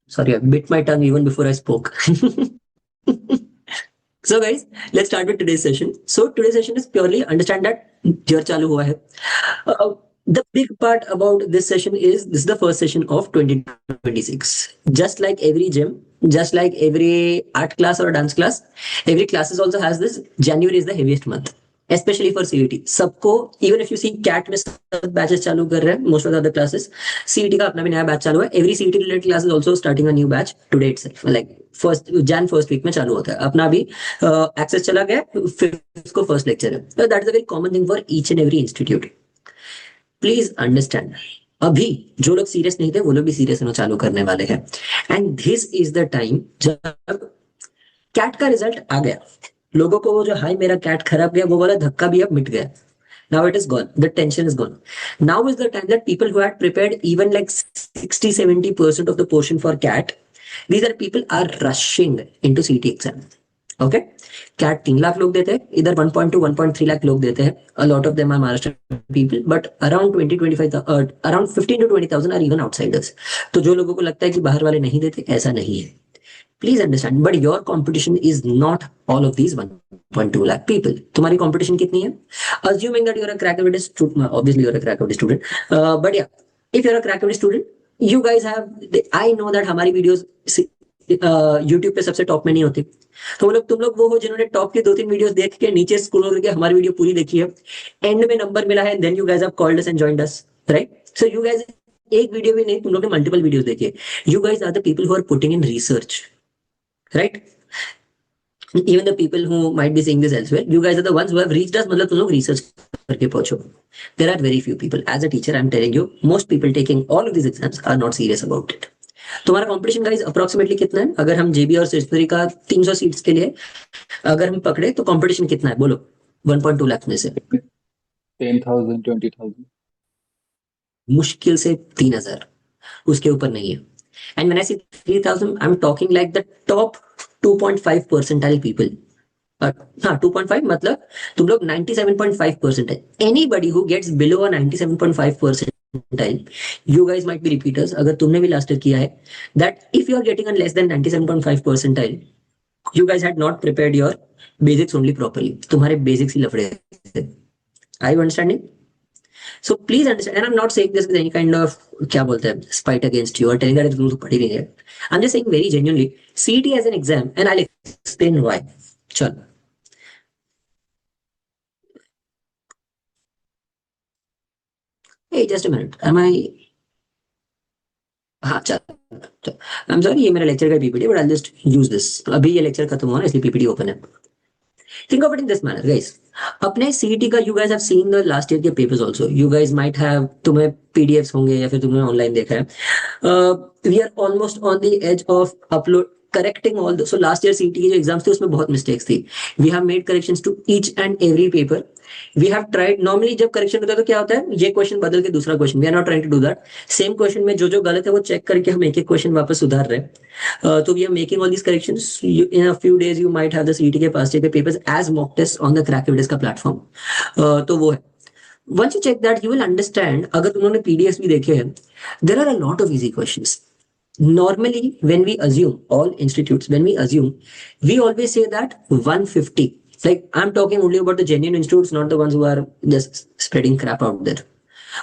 Sorry, I bit my tongue even before I spoke. So guys, let's start with today's session. So today's session is purely understand that year चालू हुआ है. Uh, the big part about this session is this is the first session of 2026. Just like every gym, just like every art class or dance class, every classes also has this. January is the heaviest month, especially for CET. सबको even if you see CAT में सब batches चालू कर रहे हैं, most of the other classes, CET का अपना भी नया बैच चालू है. Every CET related class is also starting a new batch today itself. Like first week में चालू होता है. अपना भी एक्सेस चला गया, फिफ्थ को फर्स्ट लेक्चर है. So that is a very common thing for each and every institute. Please understand, अभी जो लोग सीरियस नहीं थे वो लोग भी सीरियस होना चालू करने वाले हैं. And this is the time जब कैट का रिजल्ट आ गया, लोगों को वो जो हाई मेरा कैट खराब गया वो वाला धक्का भी अब मिट गया. Now it is gone. The tension is gone. Now is the time that people who had prepared even like 60-70% of the portion for CAT, these are people are rushing into CT exam. Okay. CAT 3 lakh लोग देते हैं, इधर 1.2 1.3 लाख लोग देते हैं. A lot of them are Maharashtra people, but around 20-25 around 15 to 20,000 are even outsiders. तो जो लोगों को लगता है कि बाहर वाले नहीं देते, ऐसा नहीं है. Please understand, but your competition is not all of these 1.2 lakh people. तुम्हारी कॉम्पिटिशन कितनी है? Assuming that you're a crack student, obviously you're a crack student, but yeah if you're a crack student, you guys have, I know that हमारी वीडियोस YouTube पे सबसे top में नहीं होती. तो वो लोग, तुम लोग वो हो जिन्होंने टॉप के 2-3 वीडियोस देख के नीचे स्क्रॉल करके हमारी वीडियो पूरी देखी है, एंड में नंबर मिला है, then you guys have called us and joined us, right? So you guys, एक वीडियो भी नहीं, तुम लोग ने मल्टीपल वीडियोस देखे. You guys are the people who are putting in research, right? Even the people who might be seeing this elsewhere, you guys are the ones who have reached us. मतलब तुम लोग research करके पहुंचो. There are very few people. As a teacher, I'm telling you, most people taking all of these exams are not serious about it. तुम्हारा competition guys approximately कितना है? अगर हम जेबी और स्टेशनरी का 300 सीट्स के लिए अगर हम पकड़े तो कंपटीशन कितना है बोलो 1.2 लाख में से? 10,000 20,000. मुश्किल से 3,000, उसके ऊपर नहीं है. And when I say 3,000, I am talking like the top 2.5 percentile people. हाँ, 2.5 मतलब तुम लोग 97.5% है. Anybody who gets below a 97.5%, you guys might be repeaters. अगर तुमने भी लास्ट ईयर किया है, that if you are getting on less than 97.5 percentile, you guys had not prepared your basics only properly. तुम्हारे basics ही लफड़े थे. Are you understanding? So please understand, and I'm not saying this with any kind of क्या बोलते हैं spite against you or telling that तुम लोग पढ़ी नहीं है. I'm just saying very genuinely, CET as an exam, and I'll explain why. चलो. Hey, just a minute. Am I? हाँ चल. आई एम सॉरी, ये मेरा लेक्चर का PPT, but I just use this. अभी ये लेक्चर खत्म हुआ ना, इसलिए पीपीटी ओपन है. Think of it in this manner guys. अपने सीईटी का you guys have seen the last year के papers also. You guys might have, तुम्हें पीडीएफ्स होंगे या फिर तुमने ऑनलाइन देखा है. We are almost on the edge of upload correcting all the. So last year CET के जो एग्जाम्स थे उसमें बहुत मिस्टेक्स थी. We have made corrections to each and every paper. We have tried. Normally जब correction होता है तो क्या होता है, ये क्वेश्चन बदल के दूसरा question. We are not trying to do that. Same question में जो जो गलत है वो चेक करके हम एक एक क्वेश्चन वापस सुधार रहे हैं. तो we are making all these corrections. In a few days you might have the CET के पास के papers as mock test on the क्रैकविडिस का प्लेटफॉर्म. तो वो है. Once you check that, you will understand. अगर तुमने पीडीएफ भी देखे हैं, there are a lot of easy questions. Normally, when we assume, all institutes, when we assume, we always say that 150. Like, I'm talking only about the genuine institutes, not the ones who are just spreading crap out there.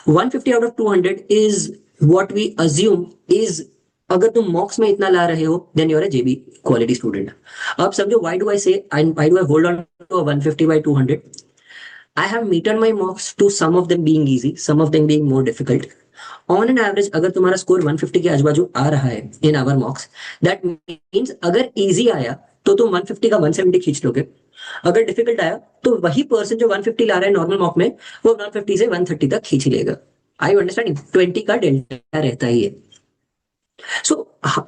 150 out of 200 is what we assume is. अगर तुम मॉक्स में इतना ला रहे हो, then you're a JB quality student. अब समझो, why do I say, and why do I hold on to a 150 by 200? I have metered my mocks to some of them being easy, some of them being more difficult. On an average, अगर तुम्हारा score 150 के आजू-बाजू आ रहा है in our mocks, that means अगर easy आया तो तुम 150 का 170 खींच लोगे. अगर डिफिकल्ट आया तो वही पर्सन जो 150 ला रहा है नॉर्मल मॉक में, वो 150 से 130 तक खींच लेगा. आई यू अंडरस्टैंडिंग? 20 का डेल्टा रहता ही है. So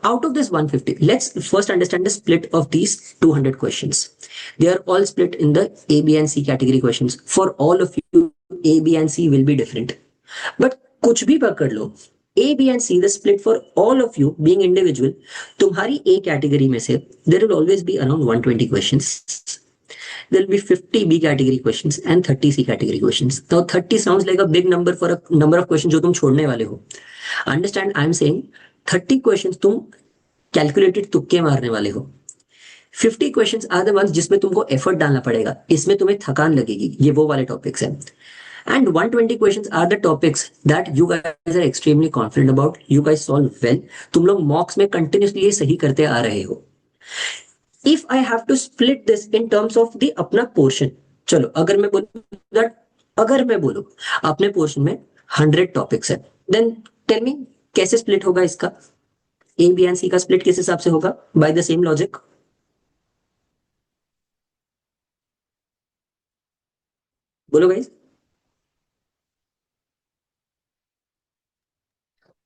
out of this 150, let's first understand the split of these 200 questions. They are all split in the A, B and C category questions. For all of you, A, B and C will be different. But कुछ भी पकड़ लो, A, B and C, the split for all of you being individual, तुम्हारी A category में से there will always be around 120 questions. There will be 50 B category questions and 30 C category questions. Now 30 sounds like a big number for a number of questions जो तुम छोड़ने वाले हो. Understand, I am saying 30 questions तुम calculated तुक्के मारने वाले हो। 50 क्वेश्चंस आर द वंस जिसमें तुमको एफर्ट डालना पड़ेगा, इसमें तुम्हें थकान लगेगी, ये वो वाले टॉपिक्स हैं। And 120 questions are the topics that you guys are extremely confident about, you guys solve well, तुम लोग मॉक्स में कंटिन्यूसली ये सही करते आ रहे हो। If I have to split this in terms of the अपना पोर्शन, चलो अगर मैं बोलूं that, अगर मैं बोलूं अपने पोर्शन में 100 टॉपिक्स है, देन टेल मी कैसे स्प्लिट होगा इसका, ए बी एंड सी का स्प्लिट किस हिसाब से होगा, बाय द सेम लॉजिक। बोलो guys.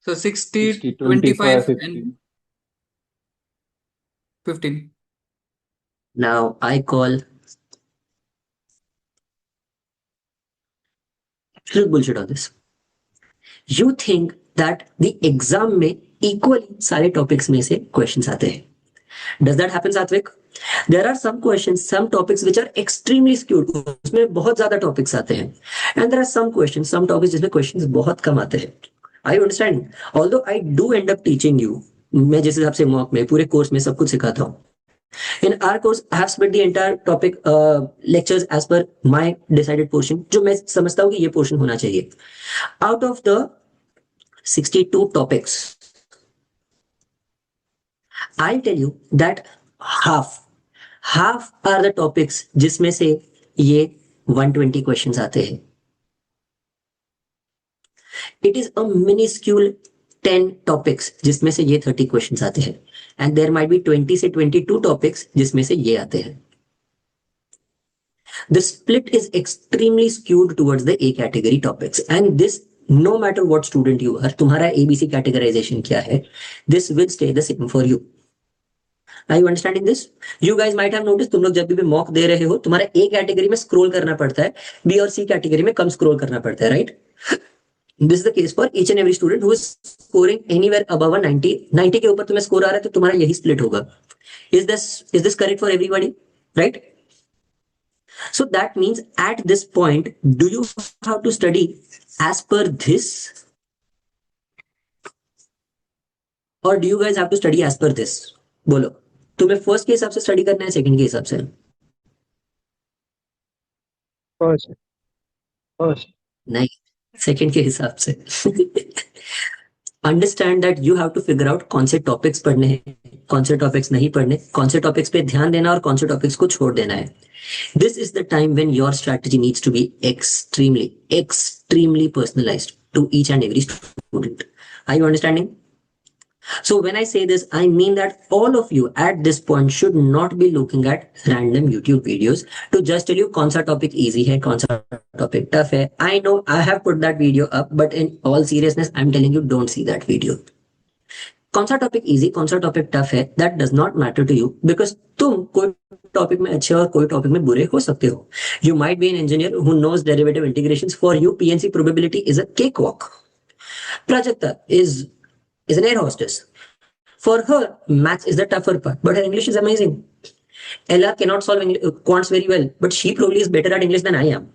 So 60, 60, 25, 25, and 15. 15. Now I call absolute bullshit on this. You think that the exam में इक्वली सारे टॉपिक्स में से क्वेश्चंस आते हैं? Does that happen, Satvik? There are some questions, some topics which are extremely skewed. उसमें बहुत ज्यादा topics आते हैं, and there are some questions, some topics जिसमें questions बहुत कम आते हैं. Are you understanding? Although I do end up teaching you, मैं जिस हिसाब से मॉक में पूरे कोर्स में सब कुछ सिखाता हूँ. In our course, I have split the entire topic lectures as per my decided portion, जो मैं समझता हूँ कि ये portion होना चाहिए. Out of the 62 topics, I'll tell you that half are the topics जिसमें से ये 120 questions आते हैं. It is a minuscule 10 topics जिसमें से ये 30 questions आते हैं, and there might be 20 से 22 topics जिसमें से ये आते हैं. The split is extremely skewed towards the A category topics, and this, no matter what student you are, तुम्हारा ABC categorization क्या है, this will stay the same for you. Are you understanding this? You guys might have noticed, तुम लोग जब भी mock दे रहे हो, तुम्हारा A कैटेगरी में स्क्रॉल करना पड़ता है, B और C कैटेगरी में कम स्क्रॉल करना पड़ता है, right? This is the case for each and every student who is scoring anywhere above a 90. 90 के ऊपर तुम्हें स्कोर आ रहा है तो तुम्हारा यही स्प्लिट होगा. Is this correct for everybody? Right? So that means at this point, do you have to study as per this? Or do you guys have to study as per this? बोलो, तुम्हें first के हिसाब से study करना है, second के हिसाब से? फर्स्ट नहीं, सेकंड के हिसाब से. Understand that you have to figure out कौन से टॉपिक्स पढ़ने हैं, कौन से टॉपिक्स नहीं पढ़ने, कौन से टॉपिक्स पे ध्यान देना और कौन से टॉपिक्स को छोड़ देना है. This is the time when your strategy needs to be extremely personalized to each and every student. Are you understanding? So when I say this, I mean that all of you at this point should not be looking at random YouTube videos to just tell you कौन सा topic easy है, कौन सा topic tough है. I know I have put that video up, but in all seriousness, I'm telling you, don't see that video. कौन सा topic easy, कौन सा टॉपिक टफ है, that does not matter to you, because तुम कोई topic में अच्छे और कोई टॉपिक में बुरे हो सकते हो. You might be an engineer who knows derivative integrations. For you PNC probability is a cake walk. Prajakta is an air hostess. For her, maths is the tougher part, but her English is amazing. Ella cannot solve quants very well, but she probably is better at English than I am.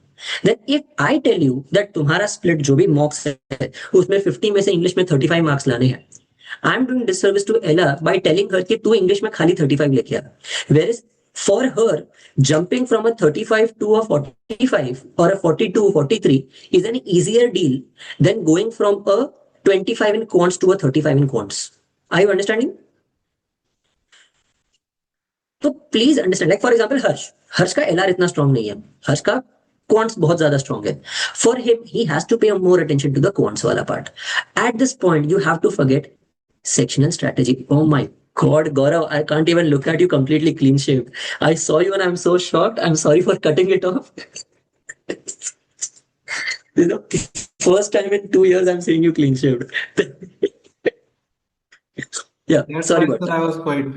Then if I tell you that तुम्हारा split जो भी mocks है उसमें 50 में से English में 35 marks लाने हैं, I'm doing disservice to Ella by telling her कि तू English में खाली 35 लेके आ. Whereas for her, jumping from a 35 to a 45 or a 42, 43 is an easier deal than going from a 25 in quants to a 35 in quants. Are you understanding? तो please understand, like for example Harsh का LR इतना strong नहीं है, हर्ष का quants बहुत ज्यादा strong है. For him he has to pay more attention to the quants वाला part. At this point you have to forget sectional strategy. Oh my God, Gaurav, I can't even look at you completely clean shaved. I saw you and I'm so shocked. I'm sorry for cutting it off. You know, first time in 2 years I'm seeing you clean shaved. Yeah, That's sorry why, about sir, I was quiet.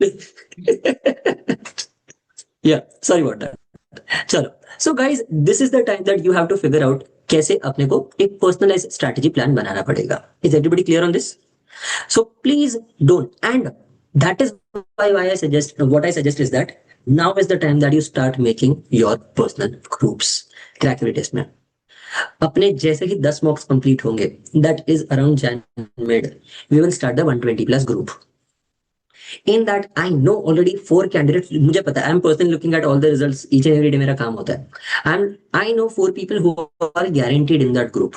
that. Yeah, sorry about that. चलो, so guys, this is the time that you have to figure out कैसे अपने को एक personalized strategy plan बनाना पड़ेगा. Is everybody clear on this? So please don't. And that is why I suggest, what I suggest is that now is the time that you start making your personal groups. Crack every test में अपने जैसे ही 10 मॉक्स complete होंगे, that is around Jan mid, we will start the 120 plus group. In that I know already 4 candidates. मुझे पता है, I'm personally looking at all the results each and every day. मेरा काम होता है. I know 4 people who are guaranteed in that group.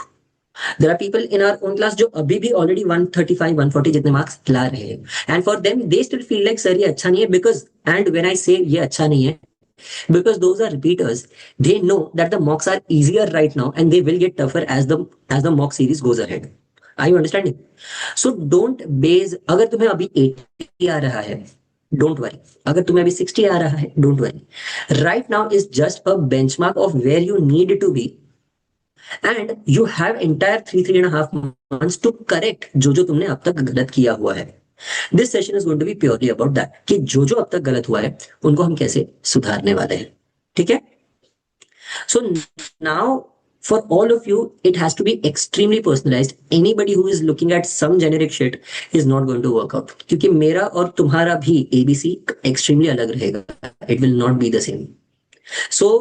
There are people in our own class जो अभी भी already 135 140 जितने मार्क्स ला रहे हैं, and for them they still feel like sir ये अच्छा नहीं है, because and when I say ये अच्छा नहीं है, because those are repeaters, they know that the mocks are easier right now and they will get tougher as the mock series goes ahead. Are you understanding? So don't base, अगर तुम्हें अभी 80 आ रहा है, don't worry. अगर तुम्हें अभी 60 आ रहा है, don't worry. Right now is just a benchmark of where you need to be, and you have entire 3.5 months to correct जो तुमने अब तक गलत किया हुआ है. This session is going to be purely about that, कि जो अब तक गलत हुआ है उनको हम कैसे सुधारने वाले हैं. ठीक है? So now for all of you it has to be extremely personalized. Anybody who is looking at some generic shit is not going to work out, क्योंकि मेरा और तुम्हारा भी ABC extremely अलग रहेगा. It will not be the same. So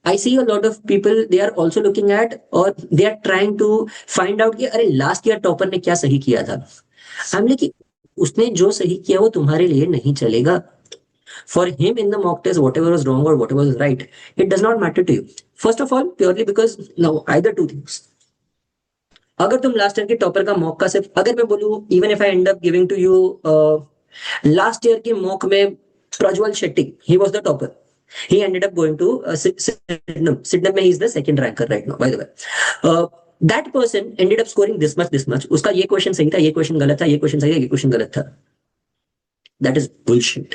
I see a lot of people, they are also looking at, or they are trying to find out कि अरे last year topper ने क्या सही किया था. I'm like, उसने जो सही किया वो तुम्हारे लिए नहीं चलेगा. For him in the mock test, whatever was wrong or whatever was right, it does not matter to you. First of all, purely because now either two things. अगर तुम लास्ट ईयर के टॉपर का mock का सिर्फ, अगर मैं बोलूं, even if I end up giving to you last year के मॉक में Prajwal Shetty, he was the topper. He ended up going to Sydenham. Sydenham में he is the second ranker right now, by the way. That person ended up scoring this much. उसका ये question सही था, ये question गलत था, ये क्वेश्चन सही था, ये क्वेश्चन गलत था. That is bullshit.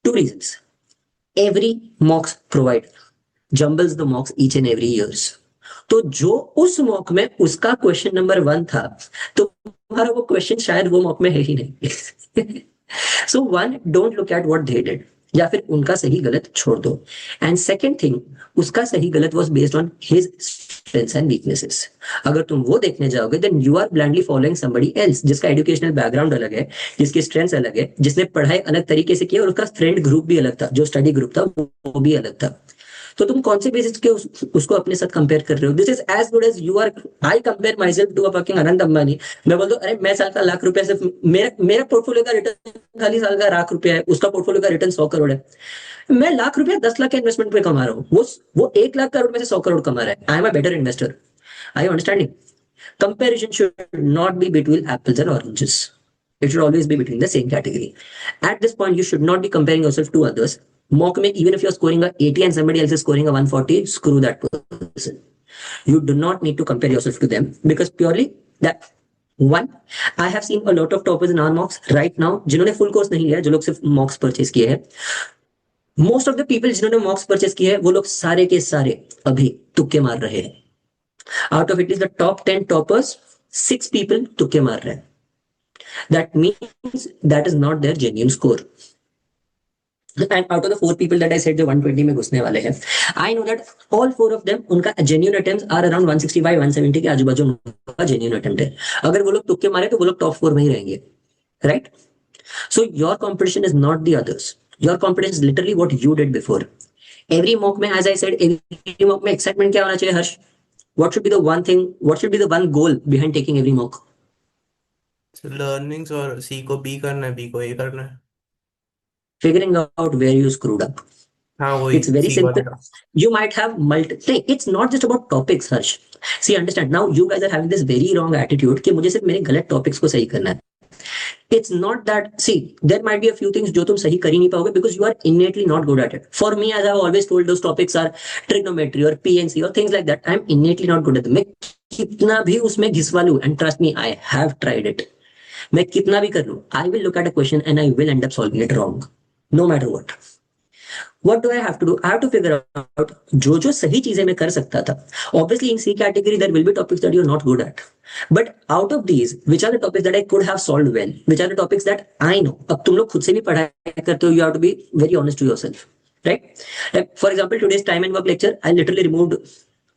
2 reasons. Every mocks provider jumbles the mocks each and every years. तो जो उस मॉक में उसका क्वेश्चन नंबर 1 था, तो तुम्हारा वो क्वेश्चन शायद वो मॉक में है ही नहीं. So one, don't look at what they did, या फिर उनका सही गलत छोड़ दो. एंड सेकेंड थिंग, उसका सही गलत was based on his strengths and weaknesses. अगर तुम वो देखने जाओगे then you are blindly following somebody else, जिसका एजुकेशनल बैकग्राउंड अलग है, जिसके स्ट्रेंथ्स अलग है, जिसने पढ़ाई अलग तरीके से की और उसका फ्रेंड ग्रुप भी अलग था, जो स्टडी ग्रुप था वो भी अलग था. तो तुम कौन से बेसिस के उसको अपने साथ कंपेयर कर रहे हो? This is as good as you are, I compare myself to a fucking Anant Ambani. मैं बोल दो अरे मैं साल का लाख रुपया सिर्फ मेरा पोर्टफोलियो का रिटर्न खाली साल का लाख रुपया है, उसका पोर्टफोलियो का रिटर्न 100 करोड़ है. मैं लाख रुपया 10 लाख के इन्वेस्टमेंट पे कमा रहा हूँ, वो 1 लाख करोड़ में से 100 करोड़ कमा रहा है. I am a better investor. I you understanding? Comparison should not be between apples and oranges. It should always be between the same category. At this point, you should not be comparing yourself to others. Mock में, even if you're scoring a 80 and somebody else is scoring a 140, screw that person. You do not need to compare yourself to them, because purely that one, I have seen a lot of toppers in our mocks right now, जिन्होंने full course नहीं लिया, जो लोग सिर्फ mocks purchase किए हैं. Most of the people जिन्होंने mocks purchase किए हैं, वो लोग सारे के सारे अभी तुक्के मार रहे हैं. Out of at least the top 10 toppers, 6 people तुक्के मार रहे हैं. That means that is not their genuine score. And out of the 4 people that I said जो 120 में घुसने वाले हैं, I know that all 4 of them, उनका genuine attempts are around 165 170 के आजू बाजू उनका genuine attempt है. अगर वो लोग तुक्के मारे तो वो लोग top 4 में ही रहेंगे, right? So your competition is not the others. Your competition is literally what you did before. Every mock में, as I said, every mock में excitement क्या होना चाहिए हर्ष? What should be the one thing, what should be the one goal behind taking every mock? Learnings, और सी को B करना है, B को ए करना है. Figuring out where you screwed up. हाँ वही It's very सी simple. वाला. You might have multiple. It's not just about topics, Harsh. See, understand, now you guys are having this very wrong attitude कि मुझे सिर्फ मेरे गलत topics को सही करना है. It's not that. See, there might be a few things जो तुम सही कर ही नहीं पाओगे because you are innately not good at it. For me, as I've always told, those topics are trigonometry or PNC or things like that. I'm innately not good at them. मैं कितना भी उसमें घिसवा लूं, and trust me, I have tried it. मैं कितना भी कर लूं, I will look at a question and I will end up solving it wrong, no matter what. What do I have to do? I have to figure out जो सही चीजें मैं कर सकता था. Obviously, in C category, there will be topics that you're not good at. But out of these, which are the topics that I could have solved well? Which are the topics that I know? अब तुम लोग खुद से भी पढ़ाई करते हो. You have to be very honest to yourself, right? Like, for example, today's time and work lecture, I literally removed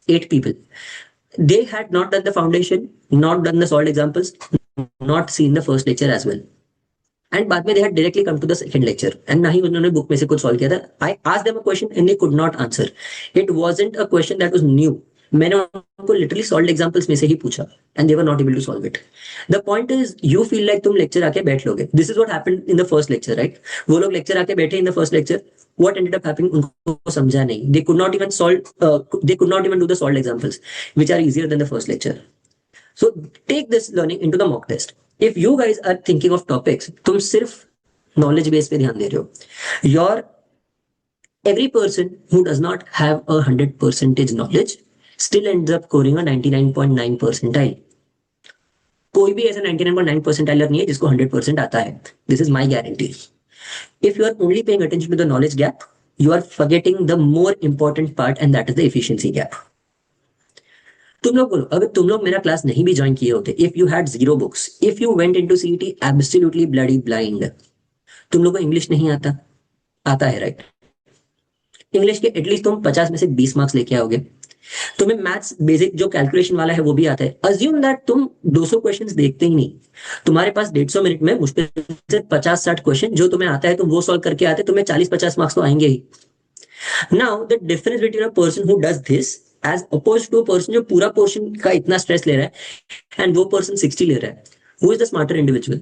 8 people. They had not done the foundation, not done the solved examples, not seen the first lecture as well. And बाद में they had directly come to the second lecture and ना ही उन्होंने book में से कुछ solve किया था. I asked them a question and they could not answer. It wasn't a question that was new. मैंने उनको लिटरली सॉल्व एग्जांपल्स में से ही पूछा and they were not able to solve it. The point is you feel like तुम lecture आके बैठ लोगे. This is what happened in the first lecture, right? वो लोग लेक्चर आके बैठे in the first lecture. What ended up happening? उनको समझा नहीं. They could not even solve. They could not even do the solved examples, which are easier than the first lecture. So take this learning into the mock test. If you guys are thinking of topics, तुम सिर्फ knowledge base पे ध्यान दे रहे हो. Your every person who does not have 100% knowledge still ends up scoring a 99.9 percentile. कोई भी ऐसा 99.9 percentile नहीं है जिसको 100% आता है. This is my guarantee. If you are only paying attention to the knowledge gap, you are forgetting the more important part, and that is the efficiency gap. तुम लोग बोलो, अगर तुम लोग मेरा क्लास नहीं भी ज्वाइन किए होते, if you had zero books, if you went into CET absolutely bloody blind, तुम लोग को इंग्लिश नहीं आता, आता है राइट? इंग्लिश के एटलीस्ट तुम 50 में से 20 मार्क्स लेके आओगे. तुम्हें मैथ्स बेसिक जो कैलकुलेशन वाला है वो भी आता है. अज्यूम दैट तुम 200 क्वेश्चंस देखते ही नहीं, तुम्हारे पास 150 मिनट में मुश्किल से 50-60 क्वेश्चन जो तुम्हें आता है तुम वो सॉल्व करके आते, तुम्हें 40-50 मार्क्स तो आएंगे ही. Now the difference between a person who does this as opposed to a person जो पूरा पोर्शन का इतना स्ट्रेस ले रहा है एंड वो पर्सन 60 ले रहा है, who is the smarter individual?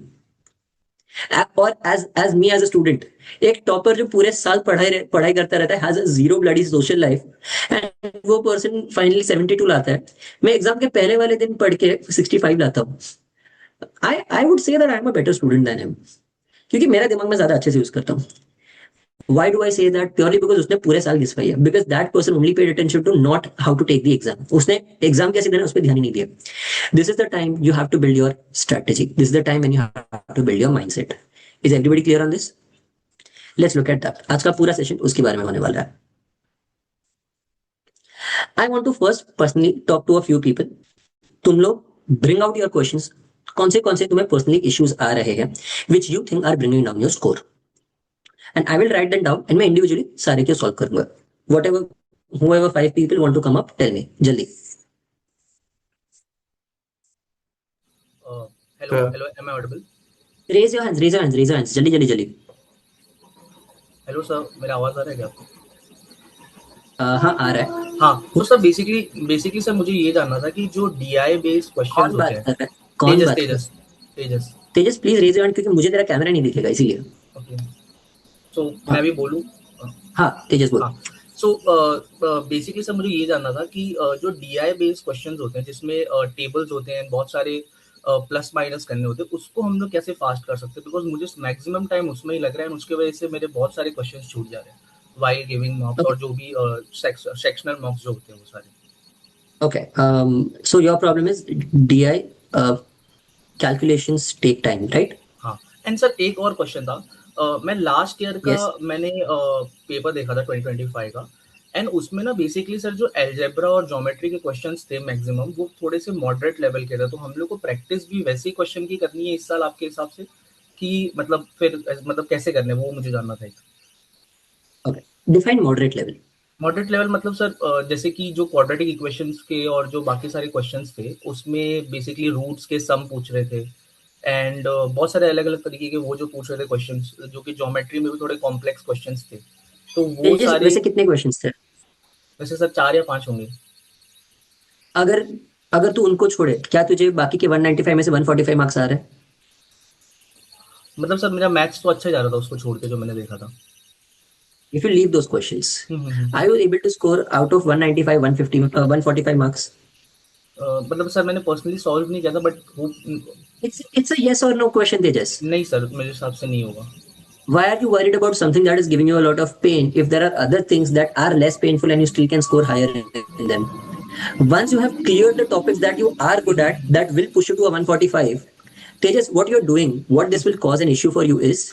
और as me as a student, एक टॉपर जो पूरे साल पढ़ाई करता रहता है, has a zero bloody social life, and वो पर्सन फाइनली 72 लाता है. मैं एग्जाम के पहले वाले दिन पढ़ के 65 लाता हूँ. I would say that I am a better student than him, क्योंकि मेरा दिमाग मैं ज्यादा अच्छे से यूज करता हूँ. Why do I say that? Purely because उसने पूरे साल घिसवाई है. Because that person only paid attention to not how to take the exam. उसने एग्जाम कैसे देना उस पर ध्यान ही नहीं दिया. This is the time you have to build your strategy. This is the time when you have to build your mindset. Is everybody clear on this? Let's look at that. आज का पूरा सेशन उसके बारे में होने वाला है. I want to first personally talk to a few people. तुम लोग bring out your questions. कौन से तुम्हें personally issues आ रहे हैं which you think are bringing down your score. And I will write them down and मैं individually सारे के solve करूंगा. Whatever, whoever 5 people want to come up, tell me, जल्दी. Hello, am I audible? Raise your hands, जल्दी. Hello sir, मेरा आवाज आ रहा है क्या आपको? हाँ आ रहा है. हाँ, तो सर बेसिकली सर मुझे ये जानना था कि जो डीआई बेस्ड क्वेश्चंस होते हैं. कौन बात कर रहा है? तेजस प्लीज रेज योर हैंड, क्योंकि मुझे तेरा कैमरा नहीं दिखेगा इसीलिए. ओके, तो मैं भी बोलूं? हाँ तेजस बोल. सो बेसिकली सर मुझे ये जानना था कि जो डीआई बेस्ड क्वेश्चंस होते हैं जिसमें टेबल्स होते हैं, बहुत सारे प्लस माइनस करने होते हैं, उसको हम लोग कैसे फास्ट कर सकते हैं? बिकॉज मुझे मैक्सिमम टाइम उसमें ही लग रहा है, उसकी वजह से मेरे बहुत सारे क्वेश्चंस छूट जा रहे हैं वाइल गिविंग मॉक्स और जो भी सेक्शनल मॉक्स जो होते हैं वो सारे. Okay, so your problem is DI calculations take time, right? हाँ, एंड सर एक और क्वेश्चन था. मैं लास्ट ईयर का मैंने पेपर देखा था 2025 का, एंड उसमें ना बेसिकली सर जो अलजेब्रा और ज्योमेट्री के क्वेश्चंस थे मैक्सिमम वो थोड़े से मॉडरेट लेवल के थे. तो हम लोग को प्रैक्टिस भी वैसे ही क्वेश्चन की करनी है इस साल आपके हिसाब से, कि मतलब फिर मतलब कैसे करने वो मुझे जानना था. Okay, define moderate level. Moderate level मतलब सर जैसे कि जो क्वाड्रेटिक इक्वेशंस के और जो बाकी सारे क्वेश्चंस थे उसमें बेसिकली रूट्स के सम पूछ रहे थे, एंड बहुत सारे अलग अलग तरीके के वो जो पूछ रहे थे क्वेश्चंस, जो कि ज्योमेट्री में भी थोड़े कॉम्प्लेक्स क्वेश्चंस थे. तो वो सारे वैसे कितने क्वेश्चंस थे? वैसे सर 4 या 5 होंगे. अगर तू उनको छोड़े, क्या तुझे बाकी के 195 में से 145 मार्क्स आ रहे हैं? मतलब सर मेरा मैथ्स तो अच्छा जा रहा था उसको छोड़ के जो मैंने देखा था. If you leave those questions, are you able to score out of 195, 150, 145 marks? मतलब सर मैंने पर्सनली सॉल्व नहीं किया था, but it's a yes or no question, Tejas. नहीं सर, मेरे हिसाब से नहीं होगा. Why are you worried about something that is giving you a lot of pain if there are other things that are less painful and you still can score higher in them? Once you have cleared the topics that you are good at, that will push you to a 145. Tejas, what you're doing, what this will cause an issue for you is,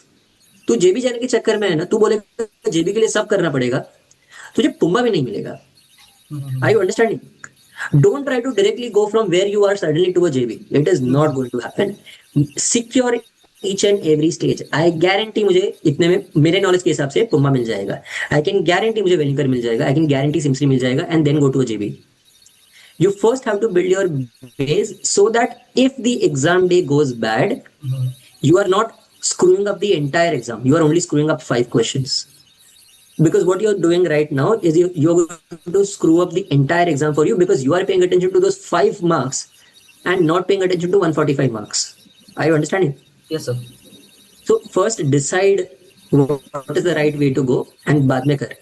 तू जेबी जाने के चक्कर में है ना, तू बोलेगा जेबी के लिए सब करना पड़ेगा, तुझे पुम्बा भी नहीं मिलेगा. Are you understanding? Don't try to directly go from where you are suddenly to a JB. It is not going to happen. Secure each and every stage. I guarantee मुझे इतने में मेरे नॉलेज के हिसाब से पुम्बा मिल जाएगा. I can guarantee मुझे वेलिंकर मिल जाएगा. I can guarantee सिम्सरी मिल जाएगा, and then go to a JB. You first have to build your base so that if the exam day goes bad, you are not screwing up the entire exam. You are only screwing up 5 questions. because what you're doing right now is you're going to screw up the entire exam for you, because you are paying attention to those 5 marks and not paying attention to 145 marks. Are you understanding? Yes, sir. So first decide what is the right way to go and बाद में कर.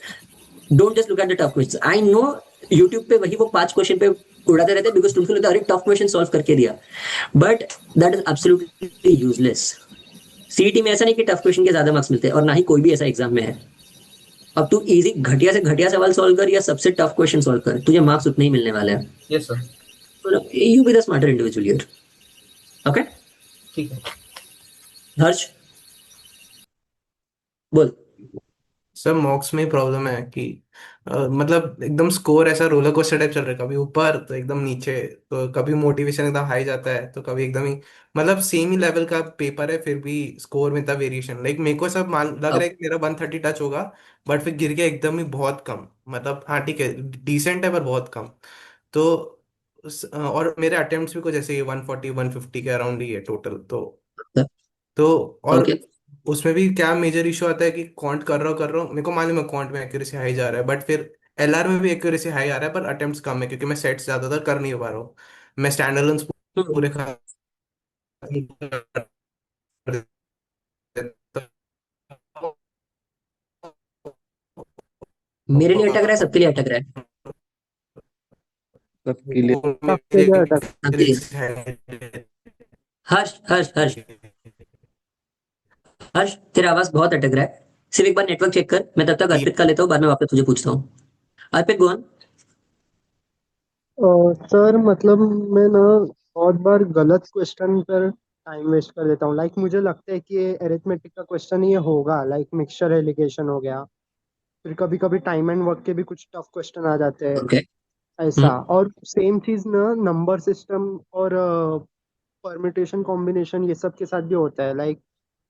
Don't just look at the tough questions. I know YouTube पे वही वो 5 question पे उड़ाते रहते हैं because तुमको लगता है अरे टफ क्वेश्चन सॉल्व करके दिया, but that is absolutely useless. CET में ऐसा नहीं कि टफ क्वेश्चन के ज्यादा मार्क्स मिलते हैं, और ना ही कोई भी ऐसा एग्जाम में है. अब तू इजी घटिया से घटिया सवाल सॉल्व कर या सबसे टफ क्वेश्चन सॉल्व कर, तुझे मार्क्स उतने ही मिलने वाले हैं. Yes sir. You be the smarter individual here. Okay, ठीक है. हर्ष बोल. सर मॉक्स में प्रॉब्लम है कि मतलब एकदम स्कोर ऐसा रोलर कोस्टर टाइप चल रहा है, कभी ऊपर तो एकदम नीचे, तो कभी मोटिवेशन एकदम हाई जाता है तो कभी एकदम ही, मतलब सेम ही लेवल का पेपर है फिर भी स्कोर में इतना वेरिएशन. लाइक मेरे को सब मान लग रहा है अब कि मेरा 130 टच होगा, बट फिर गिर गया एकदम ही बहुत कम. मतलब हाँ ठीक है, डिसेंट है पर बहुत कम. तो और मेरे अटेम्प्ट्स भी कुछ ऐसे 140 150 के अराउंड ही है टोटल. तो और ओके, उसमें भी क्या मेजर इशू आता है कि क्वांट कर रहा हूँ, मेरे को मालूम है क्वांट में एक्यूरेसी हाई जा रहा है, बट फिर एलआर में भी एक्यूरेसी हाई आ रहा है पर अटेम्प्ट्स कम है क्योंकि मैं सेट्स ज्यादातर कर नहीं पा रहा हूँ. मैं स्टैंड पूरे खत्म कर देता मेरे लिए अटक रहा है, सबके लिए अटक रहा है. सबके लिए हूँ, सबके मेरी लिए अटक सबके लिए. accuracy है. हर्ष हर्ष हर्ष हर्ष, तेरा आवाज बहुत अटक रहा है. सिर्फ एक बार नेटवर्क चेक कर, मैं तब तक अर्पित का लेता हूँ, बाद में वापस तुझे पूछता हूँ. अर्पित गो ऑन. सर मतलब मैं ना बहुत बार गलत क्वेश्चन पर टाइम वेस्ट कर देता हूँ. लाइक मुझे लगता है कि ये अरिथमेटिक का क्वेश्चन ये होगा, लाइक मिक्सचर एलिगेशन हो गया. फिर कभी कभी टाइम एंड वर्क के भी कुछ टफ क्वेश्चन आ जाते हैं ओके. ऐसा. और सेम चीज ना नंबर सिस्टम और परम्यूटेशन कॉम्बिनेशन ये सब के साथ भी होता है. लाइक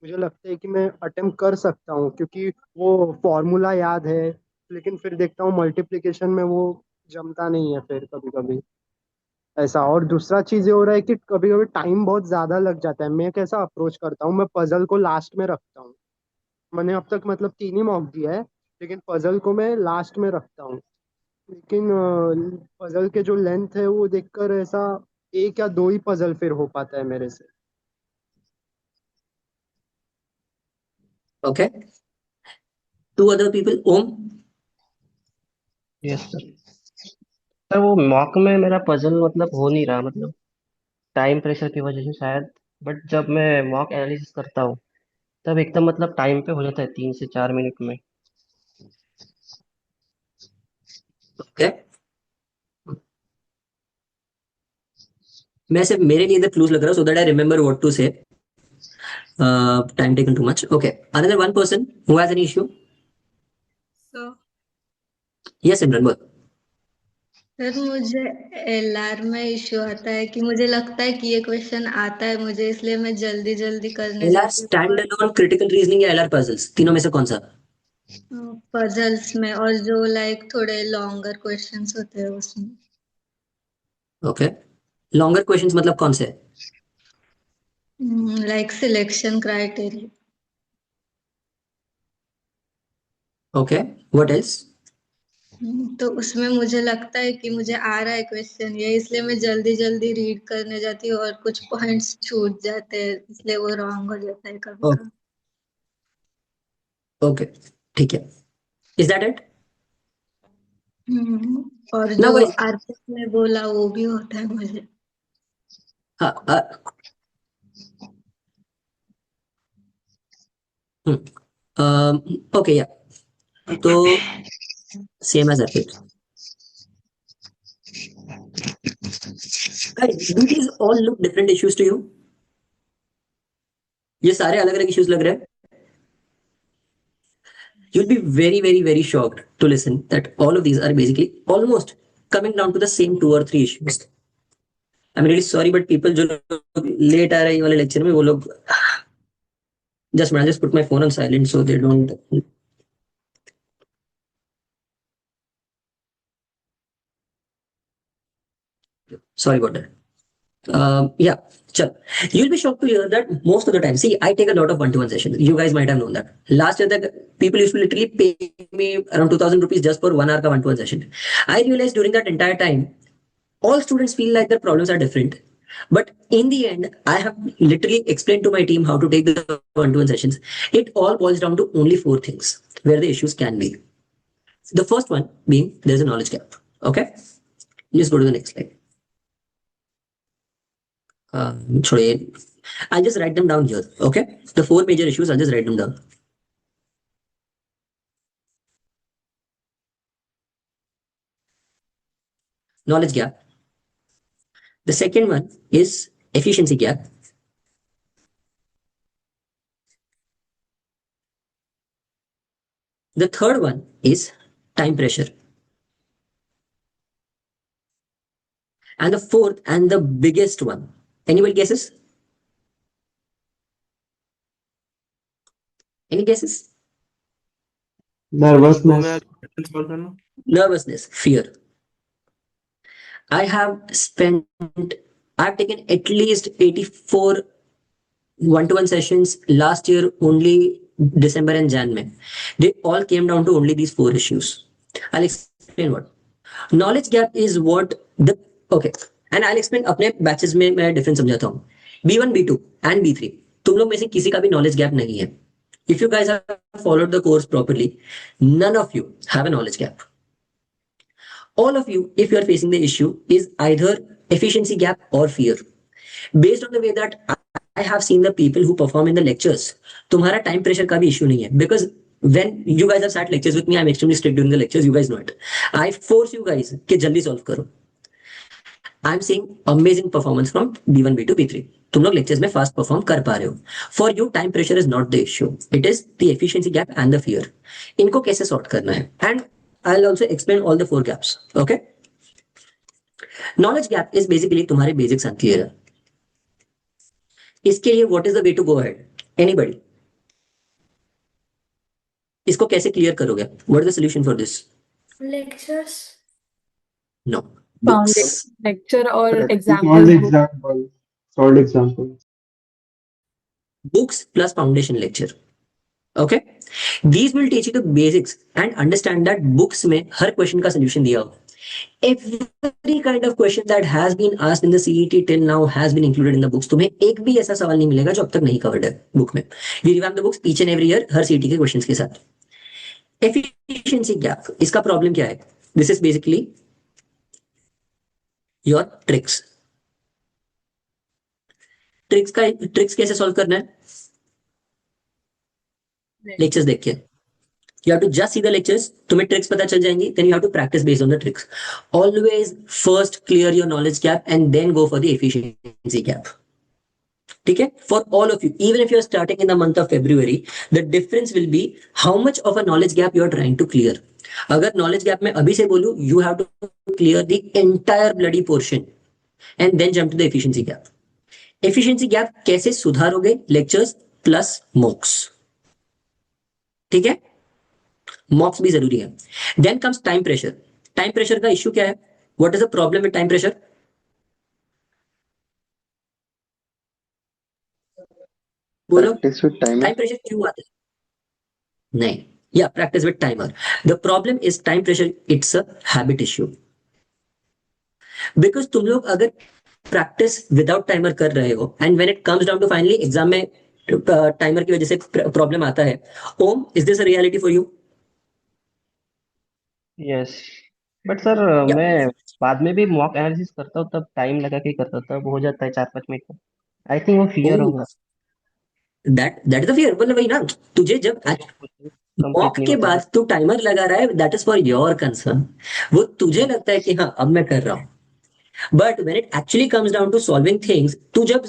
मुझे लगता है कि मैं अटेम्प्ट कर सकता हूँ क्योंकि वो फॉर्मूला याद है, लेकिन फिर देखता हूँ मल्टीप्लिकेशन में वो जमता नहीं है फिर कभी कभी ऐसा. और दूसरा चीज ये हो रहा है कि कभी कभी टाइम बहुत ज्यादा लग जाता है. मैं कैसा अप्रोच करता हूँ, मैं पजल को लास्ट में रखता हूँ. मैंने अब तक मतलब 3 ही मॉक दिया है, लेकिन पजल को मैं लास्ट में रखता हूँ. लेकिन पजल के जो लेंथ है वो देखकर ऐसा एक या दो ही पजल फिर हो पाता है मेरे से. Okay, to other people. Om. Yes sir. Sir वो मॉक में मेरा पजल मतलब हो नहीं रहा, मतलब टाइम प्रेशर की वजह से शायद. बट जब मैं मॉक एनालिसिस करता हूँ तब एकदम मतलब टाइम पे हो जाता है 3 से 4 मिनट में. ओके, मैं सिर्फ मेरे लिए इधर क्लूज लग रहा है, so that I remember what to say. Time taken too much. Okay, another one person who has an issue. Sir yes Simran बोल. सर मुझे एलआर में इश्यू आता है कि मुझे लगता है कि ये क्वेश्चन आता है मुझे, इसलिए मैं जल्दी जल्दी करने एलआर जाती स्टैंड अलोन, क्रिटिकल रीजनिंग या एलआर पजल्स, तीनों में से कौन सा? हूँ पजल्स में, और जो लाइक थोड़े लॉन्गर क्वेश्चंस होते हैं उसमें. ओके, लॉन्गर क्वेश्चंस मतलब कौन से? Like selection criteria. Okay, what else? तो उसमें मुझे लगता है कि मुझे आ रहा है क्वेश्चन ये, इसलिए मैं जल्दी जल्दी रीड करने जाती हूँ और कुछ पॉइंट्स छूट जाते हैं, इसलिए वो रॉन्ग हो जाता है कभी कभी. ओके, ठीक है. Is that it? और ना जो भाई. अर्पित ने बोला वो भी होता है मुझे. ओके, या तो same as Arpit. Do these all look different issues to you? ये सारे अलग अलग इश्यूज लग रहे हैं. You'll be very, very, very shocked to listen that all of these are basically almost coming down to the same 2 or 3 issues. I'm really sorry, but people जो late आ रहे हैं वाले लेक्चर में, वो लोग just put my phone on silent so they don't. Sorry about that. Yeah, chal. You'll be shocked to hear that most of the time. See, I take a lot of one-to-one sessions. You guys might have known that. Last year, that people used to literally pay me around 2,000 rupees just for 1 hour ka one-to-one session. I realized during that entire time, all students feel like their problems are different. But in the end, I have literally explained to my team how to take the one-to-one sessions. It all boils down to only 4 things where the issues can be. The first one being there's a knowledge gap. Okay, just go to the next slide. Sorry, I'll just write them down here. Okay, the 4 major issues, I'll just write them down. Knowledge gap. The second one is efficiency gap. The third one is time pressure. And the fourth and the biggest one, anybody guesses? Any guesses? Ego में nervousness. आके question solve करना। Nervousness, fear. I have spent, I've taken at least 84 one-to-one sessions last year, only December and Jan May. They all came down to only these 4 issues. I'll explain what. Knowledge gap is what the, okay, and I'll explain अपने batches में मैं difference समझाता हूँ. B1, B2 and B3 तुम लोग में से किसी का भी knowledge gap नहीं है. If you guys have followed the course properly, none of you have a knowledge gap. All of you, if you are facing the issue, is either efficiency gap or fear. Based on the way that I have seen the people who perform in the lectures, तुम्हारा time pressure का भी issue नहीं है. Because when you guys have sat lectures with me, I'm extremely strict during the lectures. You guys know it. I force you guys कि जल्दी solve करो. I'm seeing amazing performance from B1, B2, B3. तुम लोग lectures में fast perform कर पा रहे हो. For you, time pressure is not the issue. It is the efficiency gap and the fear. इनको कैसे sort करना है? And I'll also explain all the 4 gaps. Okay? Knowledge gap is basically तुम्हारे basics unclear है. इसके लिए what is the way to go ahead? Anybody? इसको कैसे clear करोगे? What is the solution for this? Lectures. No. Books. Foundation lecture or Solved example book. example. Solved example. Books plus foundation lecture. Okay? These will teach you the basics and understand that books में हर question का solution दिया हो. Every kind of question that has been asked in the CET till now has been included in the books. तुम्हें एक भी ऐसा सवाल नहीं मिलेगा जो अब तक नहीं covered है book में. We revamp the books each and every year her CET के questions के साथ. Efficiency gap, इसका problem क्या है? This is basically your tricks. Tricks कैसे सॉल्व करना है? लेक्चर्स देख के. You have to just see the lectures. तुम्हें ट्रिक्स पता चल जाएंगी. Then you have to practice based on the tricks. Always first clear your knowledge gap and then go for the efficiency gap. ठीक है? For all of you, even if you are starting in the month of February, the difference will be how much of a knowledge gap you are trying to clear. अगर knowledge gap में अभी से बोलूं, you have to clear the entire bloody portion and then jump to the efficiency gap. Efficiency gap कैसे सुधारोगे? Lectures plus mocks. ठीक है? मॉक्स भी जरूरी है. Then comes time pressure. Time pressure का इश्यू क्या है? What is the problem with time pressure? बोलो. Practice with timer. Time pressure क्यों आता है? नहीं, या practice with timer. The problem is time pressure. It's a habit issue. Because तुम लोग अगर प्रैक्टिस विदाउट टाइमर कर रहे हो and when it comes down to finally exam में टाइमर की वजह से प्रॉब्लम आता है. ओम, is this a reality for you? Yes, but sir या मैं बाद में भी मॉक एनालिसिस करता हूँ, तब टाइम लगा के करता हूँ, तब हो जाता है 4-5 मिनट में. आई थिंक वो फियर होगा. That is the fear. मतलब वही ना, तुझे जब कंप्लीट मॉक नहीं के होता. बाद तू टाइमर लगा रहा है, that is for your concern. वो तुझे लगता है कि हाँ अब मैं कर रहा हूँ. But when it actually comes down to solving things, तू जब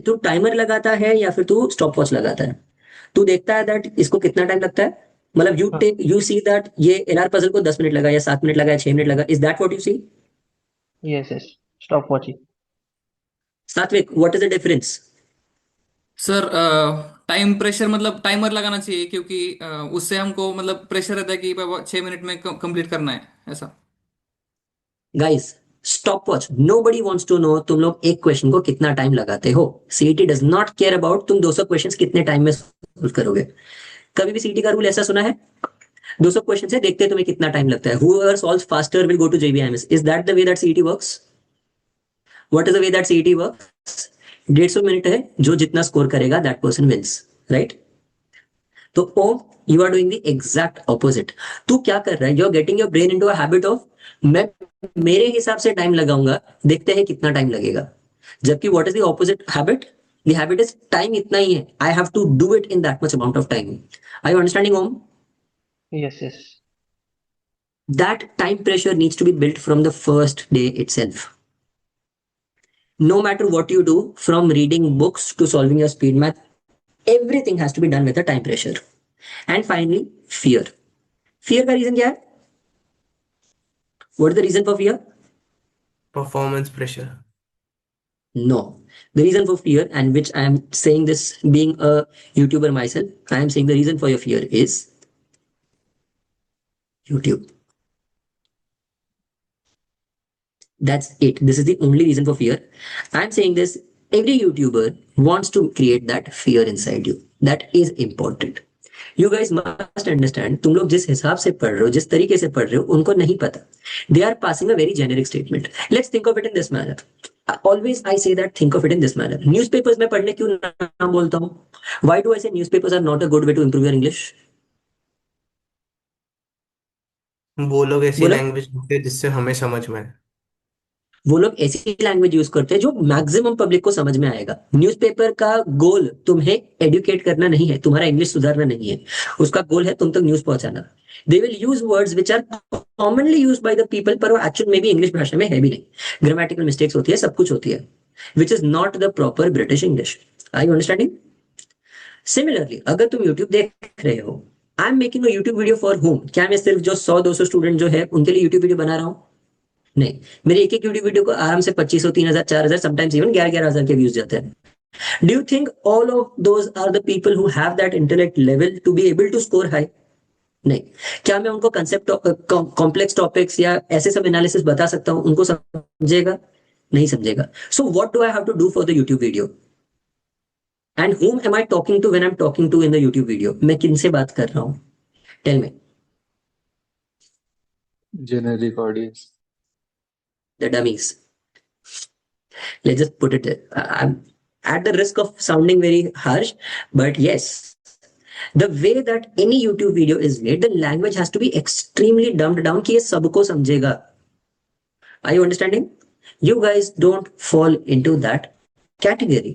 तू टाइमर लगाता है या फिर तू स्टॉप वॉच लगाता है, तू देखता है दैट इसको कितना टाइम लगता है. मतलब हाँ, यू सी दैट ये एलआर पजल को 10 मिनट लगा या 7 मिनट लगा या 6 मिनट लगा. Is that what you see? Yes yes, stop watching. Satvik, what is the difference? Sir time pressure मतलब टाइमर लगाना चाहिए क्योंकि उससे हमको मतलब प्रेशर रहता है कि बाबा 6 मिनट में कंप्लीट करना है ऐसा. Guys stop watch, nobody wants to know तुम लोग एक क्वेश्चन को कितना टाइम लगाते हो. CET does not care about तुम 200 क्वेश्चंस कितने टाइम में सोल्व करोगे. कभी भी सीईटी का रूल ऐसा सुना है? 200 क्वेश्चन है, देखते हैं तुम्हें कितना टाइम लगता है. whoever solves faster will go to JBIMS. is that the way that CET works? what is the way that CET works? 150 minute है, जो जितना स्कोर करेगा दैट पर्सन विंस, राइट? तो Om, you are doing the exact opposite. तू क्या कर रहा है? You are getting your brain into a habit of मैं मेरे हिसाब से टाइम लगाऊंगा, देखते हैं कितना टाइम लगेगा. जबकि what is the opposite habit? The habit is time इतना ही है, I have to do it in that much amount of time. Are you understanding Om? Yes yes That time pressure needs to be built from the first day itself. No matter what you do, from reading books to solving your speed math, everything has to be done with a time pressure. And finally, fear. Fear का reason क्या है? What is the reason for fear? performance pressure. No. The reason for fear, and which I am saying this being a YouTuber myself, I am saying the reason for your fear is YouTube. That's it. This is the only reason for fear. I'm saying this. Every YouTuber wants to create that fear inside you. That is important. You guys must understand. तुम लोग जिस हिसाब से पढ़ रहे हो, जिस तरीके से पढ़ रहे हो, उनको नहीं पता. They are passing a very generic statement. Let's think of it in this manner. Always I say that think of it in this manner. Newspapers में पढ़ने क्यों ना बोलता हूँ? Why do I say newspapers are not a good way to improve your English? वो लोग ऐसी बोला, लैंग्वेज ढूंढते हैं जिससे हमें समझ में आए. वो लोग ऐसी लैंग्वेज यूज करते हैं जो मैक्सिमम पब्लिक को समझ में आएगा. न्यूज़पेपर का गोल तुम्हें एडुकेट करना नहीं है, तुम्हारा इंग्लिश सुधारना नहीं है. उसका गोल है तुम तक न्यूज पहुंचाना. They will use words which are commonly used by the people, पर वो एक्चुअल में भी इंग्लिश भाषा में है भी नहीं. ग्रामेटिकल मिस्टेक्स होती है, सब कुछ होती है, which is not the proper British English. Are you understanding? Similarly अगर तुम यूट्यूब देख रहे हो, I am making a YouTube video for whom. क्या मैं सिर्फ जो 100-200 स्टूडेंट जो है उनके लिए यूट्यूब वीडियो बना रहा हूँ? नहीं. मेरे एक एक यूट्यूब वीडियो को आराम से 2500, 3000, 4000, समटाइम्स इवन 11,000 के व्यूज जाते हैं. Do you think all of those are the people who have that intellect level to be able to score high? नहीं. क्या मैं उनको कंसेप्ट कॉम्प्लेक्स टॉपिक्स या ऐसे सब एनालिसिस बता सकता हूँ? उनको समझेगा? नहीं समझेगा. So what do I have to do for the YouTube video? And whom am I talking to when I'm talking to in the YouTube video? मैं किनसे बात कर रहा हूँ? Tell me. Generic audience. The dummies. Let's just put it there. I'm at the risk of sounding very harsh, but yes, the way that any YouTube video is made, the language has to be extremely dumbed down कि ये सबको समझेगा. Are you understanding? You guys don't fall into that category.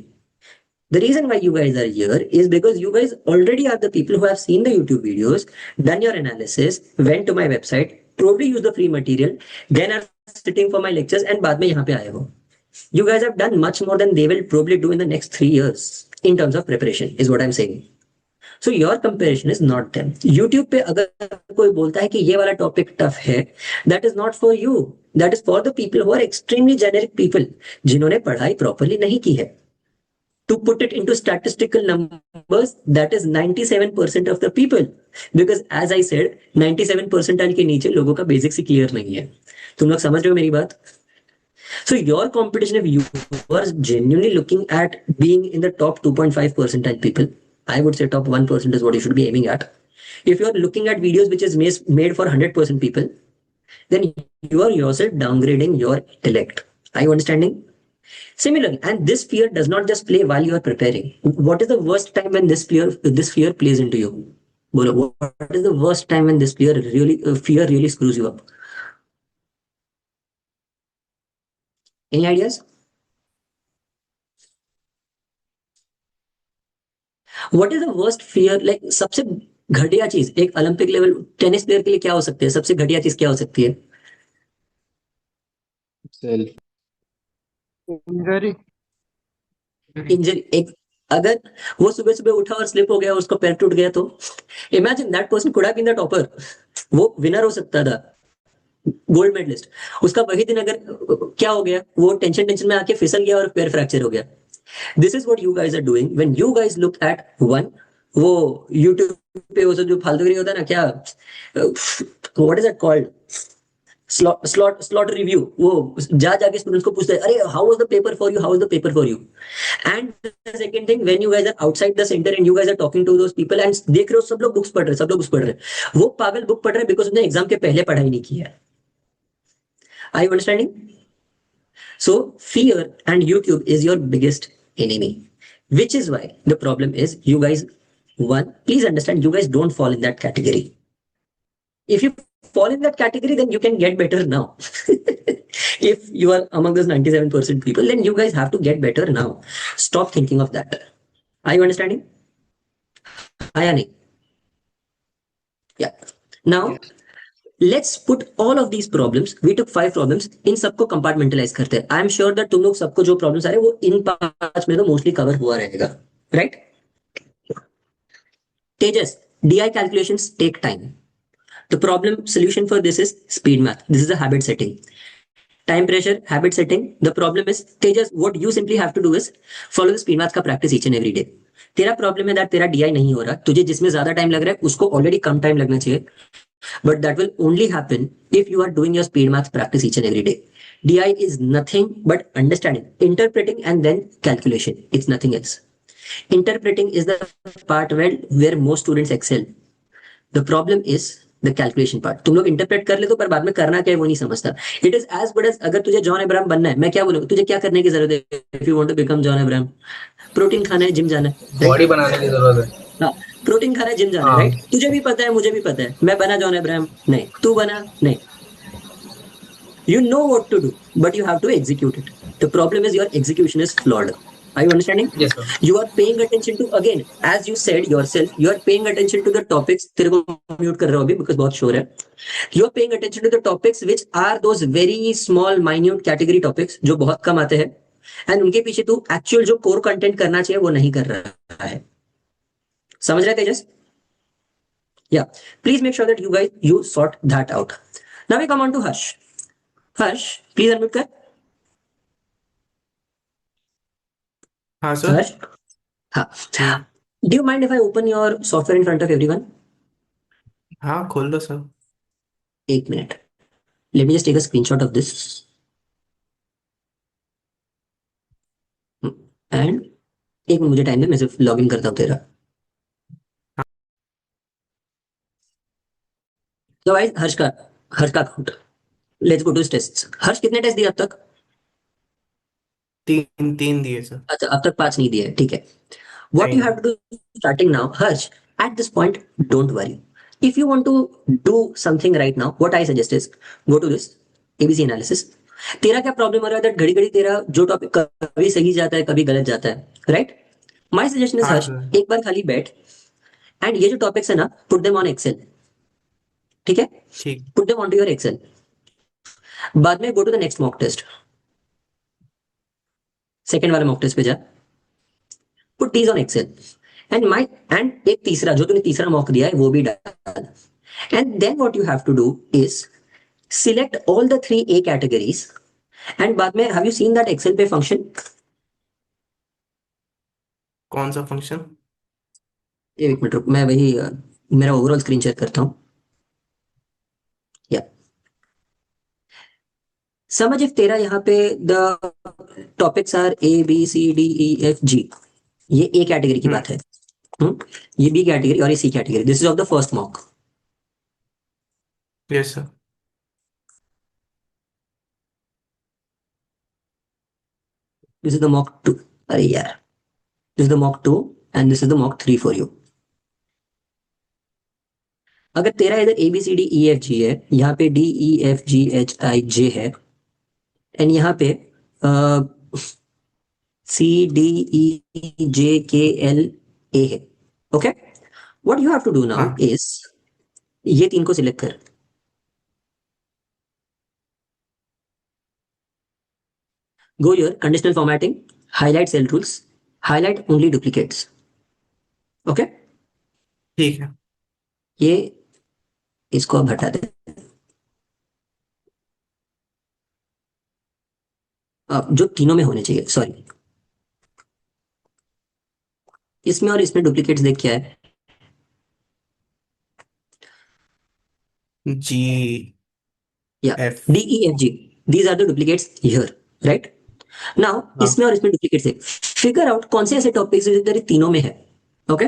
The reason why you guys are here is because you guys already are the people who have seen the YouTube videos, done your analysis, went to my website, probably used the free material, then are sitting for my lectures and बाद में यहाँ पे आए हो. You guys have done much more than they will probably do in the next 3 years in terms of preparation, is what I'm saying. So your comparison is not them. YouTube पे अगर कोई बोलता है कि ये वाला टॉपिक टफ है, that is not for you. That is for the people who are extremely generic people, जिन्होंने पढ़ाई properly नहीं की है. To put it into statistical numbers, that is 97% of the people. Because as I said, 97 percentile के नीचे लोगों का basics ही clear नहीं है. तुम लोग समझ रहे हो मेरी बात? So your competition, if you are genuinely looking at being in the top 2.5 percentile people, I would say top 1% is what you should be aiming at. If you are looking at videos which is made for 100% people, then you are yourself downgrading your intellect. Are you understanding? Similarly, and this fear does not just play while you are preparing. What is the worst time when this fear plays into you? Bolo, what is the worst time when this fear really screws you up? Any ideas? What is the worst fear? Like सबसे घटिया चीज एक Olympic level tennis player के लिए क्या हो सकती है? सबसे घटिया चीज क्या हो सकती है? Self. इंजरी. इंजरी. एक अगर वो सुबह सुबह उठा और स्लिप हो गया, उसको पैर टूट गया, तो imagine that person could have been the topper. वो विनर हो सकता था, गोल्ड मेडलिस्ट. उसका वही दिन अगर क्या हो गया, वो टेंशन में आके फिसल गया और पैर फ्रैक्चर हो गया. This is what you guys are doing when you guys look at one. वो यूट्यूब पे वो जो फालतूगिरी होता है ना, क्या what is that called, slot review, वो जा जाके स्टूडेंट्स को पूछते हैं, अरे how was the paper for you, how was the paper for you. And second thing, when you guys are outside the centre and you guys are talking to those people and देख रहे हो सब लोग books पढ़ रहे हैं, सब लोग बुक्स पढ़ रहे हैं, वो पागल बुक पढ़ रहे हैं बिकॉज उसने एग्जाम के पहले पढ़ाई नहीं की है. I you understanding? So fear and YouTube is your biggest enemy, which is why the problem is you guys, one, please understand, you guys don't fall in that category. If you fall in that category, then you can get better now. If you are among those 97% people, then you guys have to get better now. Stop thinking of that. Are you understanding? Ayani? Yeah. Now, let's put all of these problems, we took 5 problems, इन सबको compartmentalise करते हैं. I am sure that तुम लोग सबको जो problems आ रहे हैं वो इन 5 में तो मोस्टली कवर हुआ रहेगा, right? Tejas, DI calculations take time. The problem solution for this is speed math. This is a habit setting. Time pressure, habit setting. The problem is, Tejas, what you simply have to do is follow the speed math का practice each and every day. तेरा problem है that तेरा DI नहीं हो रहा, तुझे जिसमें ज्यादा टाइम लग रहा है उसको ऑलरेडी कम टाइम लगना चाहिए. But that will only happen if you are doing your speed math practice each and every day. DI is nothing but understanding, interpreting, and then calculation. It's nothing else. Interpreting is the part where most students excel. The problem is the calculation part. तुम लोग interpret कर ले तो, पर बाद में करना क्या है वो नहीं समझता. It is as good as अगर तुझे जॉन अब्राहम बनना है, मैं क्या बोलूंगा, तुझे क्या करने की जरूरत है? If you want to become John Abraham, protein खाना है, जिम जाना है, बॉडी बनाने की जरूरत है. हाँ, प्रोटीन खाना है, जिम जाना है, हाँ. राइट? तुझे भी पता है, मुझे भी पता है. मैं बना जॉन अब्राहम नहीं, तू बना नहीं. You know what to do, but you have to execute it. The problem is your execution is flawed. Are you understanding? Yes, sir. You are paying attention to, again, as you said yourself, you are paying attention to the topics. तेरे को mute कर रहा हूँ अभी because बहुत शोर है. You are paying attention to the topics which are those very small, minute category topics जो बहुत कम आते हैं, and उनके पीछे तू actual जो core content करना चाहिए वो नहीं कर रहा है. समझ रहे तेजस? Yeah. Please make sure that you guys you sort that out. Now we come on to Harsh. Harsh, please unmute कर. हाँ सर. Harsh? हाँ. Do you mind if I open your software in front of everyone? हाँ खोल लो sir. एक minute. Let me just take a screenshot of this. And एक minute मुझे time दे, मैं सिर्फ लॉग इन करता हूँ तेरा. तो भाई हर्ष का account. Let's go to test. Harsh कितने टेस्ट दिए अब तक? 3 दिए सर. अच्छा, अब तक 5 नहीं दिए, ठीक है. What you नहीं. have to do starting now, Harsh, at this point, don't worry. If you want to do something right now, what I suggest is go to this ABC analysis. तेरा क्या प्रॉब्लम हो रहा है that घड़ी घड़ी तेरा जो टॉपिक कभी सही जाता है कभी गलत जाता है, राइट? माय सजेशन इज हाँ हर्ष, सर. एक बार खाली बैठ एंड ये जो टॉपिक्स है ना, पुट देम ऑन एक्सेल. ठीक है, ठीक. Put them on to your Excel. बाद में go to the next mock test, second वाले मॉक टेस्ट पे जा, put these on Excel. And एक तीसरा जो तूने तीसरा मॉक दिया है वो भी डाल. And then what you have to do is select all the 3 A categories. And बाद में have you seen that Excel पे फंक्शन? कौन सा फंक्शन? एक मिनट रुक, मैं वही मेरा ओवरऑल स्क्रीन शेयर करता हूँ. या समझ, इफ तेरा यहाँ पे द टॉपिक्स आर ABCDEFG, ये A कैटेगरी की बात है. ये B कैटेगरी और ये C category. This is of the first mock. Yes sir. This is the mock 2. अरे यार, this is the mock 2 and this is the mock 3 for you. अगर तेरा इधर ABCDEFG है, यहाँ पे DEFGHIJ है, एंड यहाँ पे CDEJKLA है. Okay, what you have to do now हाँ. इज ये 3 को सिलेक्ट कर. Go here, conditional formatting, highlight cell rules, highlight only duplicates. Okay? ठीक है. ये इसको अब हटा दे. जो तीनों में होने चाहिए, सॉरी, इसमें और इसमें डुप्लीकेट्स देख क्या है? जी. या F. D E F G, these are the duplicates here, right? Now हाँ इसमें और इसमें डुप्लीकेट्स है, फिगर आउट कौन से ऐसे टॉपिक्स जो तेरे तीनों में है। ओके,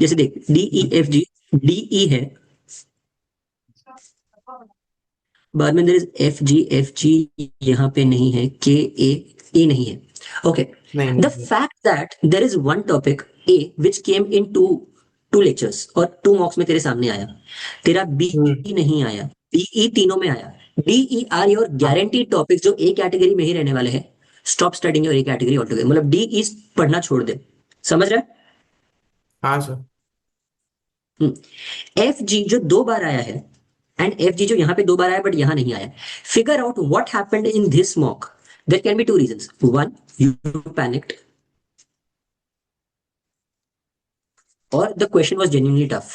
जैसे देख डी ई एफ जी, डी ई है, बाद में देयर इज एफ जी यहाँ पे नहीं है, के ए नहीं है। ओके, नहीं द नहीं fact that there is one topic A which came in two lectures और 2 मॉक्स में तेरे सामने आया, तेरा बी नहीं आया, डीई तीनों में आया। डीई आर योर हाँ गारंटीड टॉपिक्स जो ए कैटेगरी में ही रहने वाले हैं। Stop studying your A category altogether, मतलब डीई पढ़ना छोड़ दे, समझ रहा हाँ सर। है? एफ जी जो 2 बार आया है एंड एफ जी जो यहाँ पे 2 बार आया बट यहाँ नहीं आया, figure out what happened in this mock. There can be 2 reasons, one you panicked or the question was genuinely tough.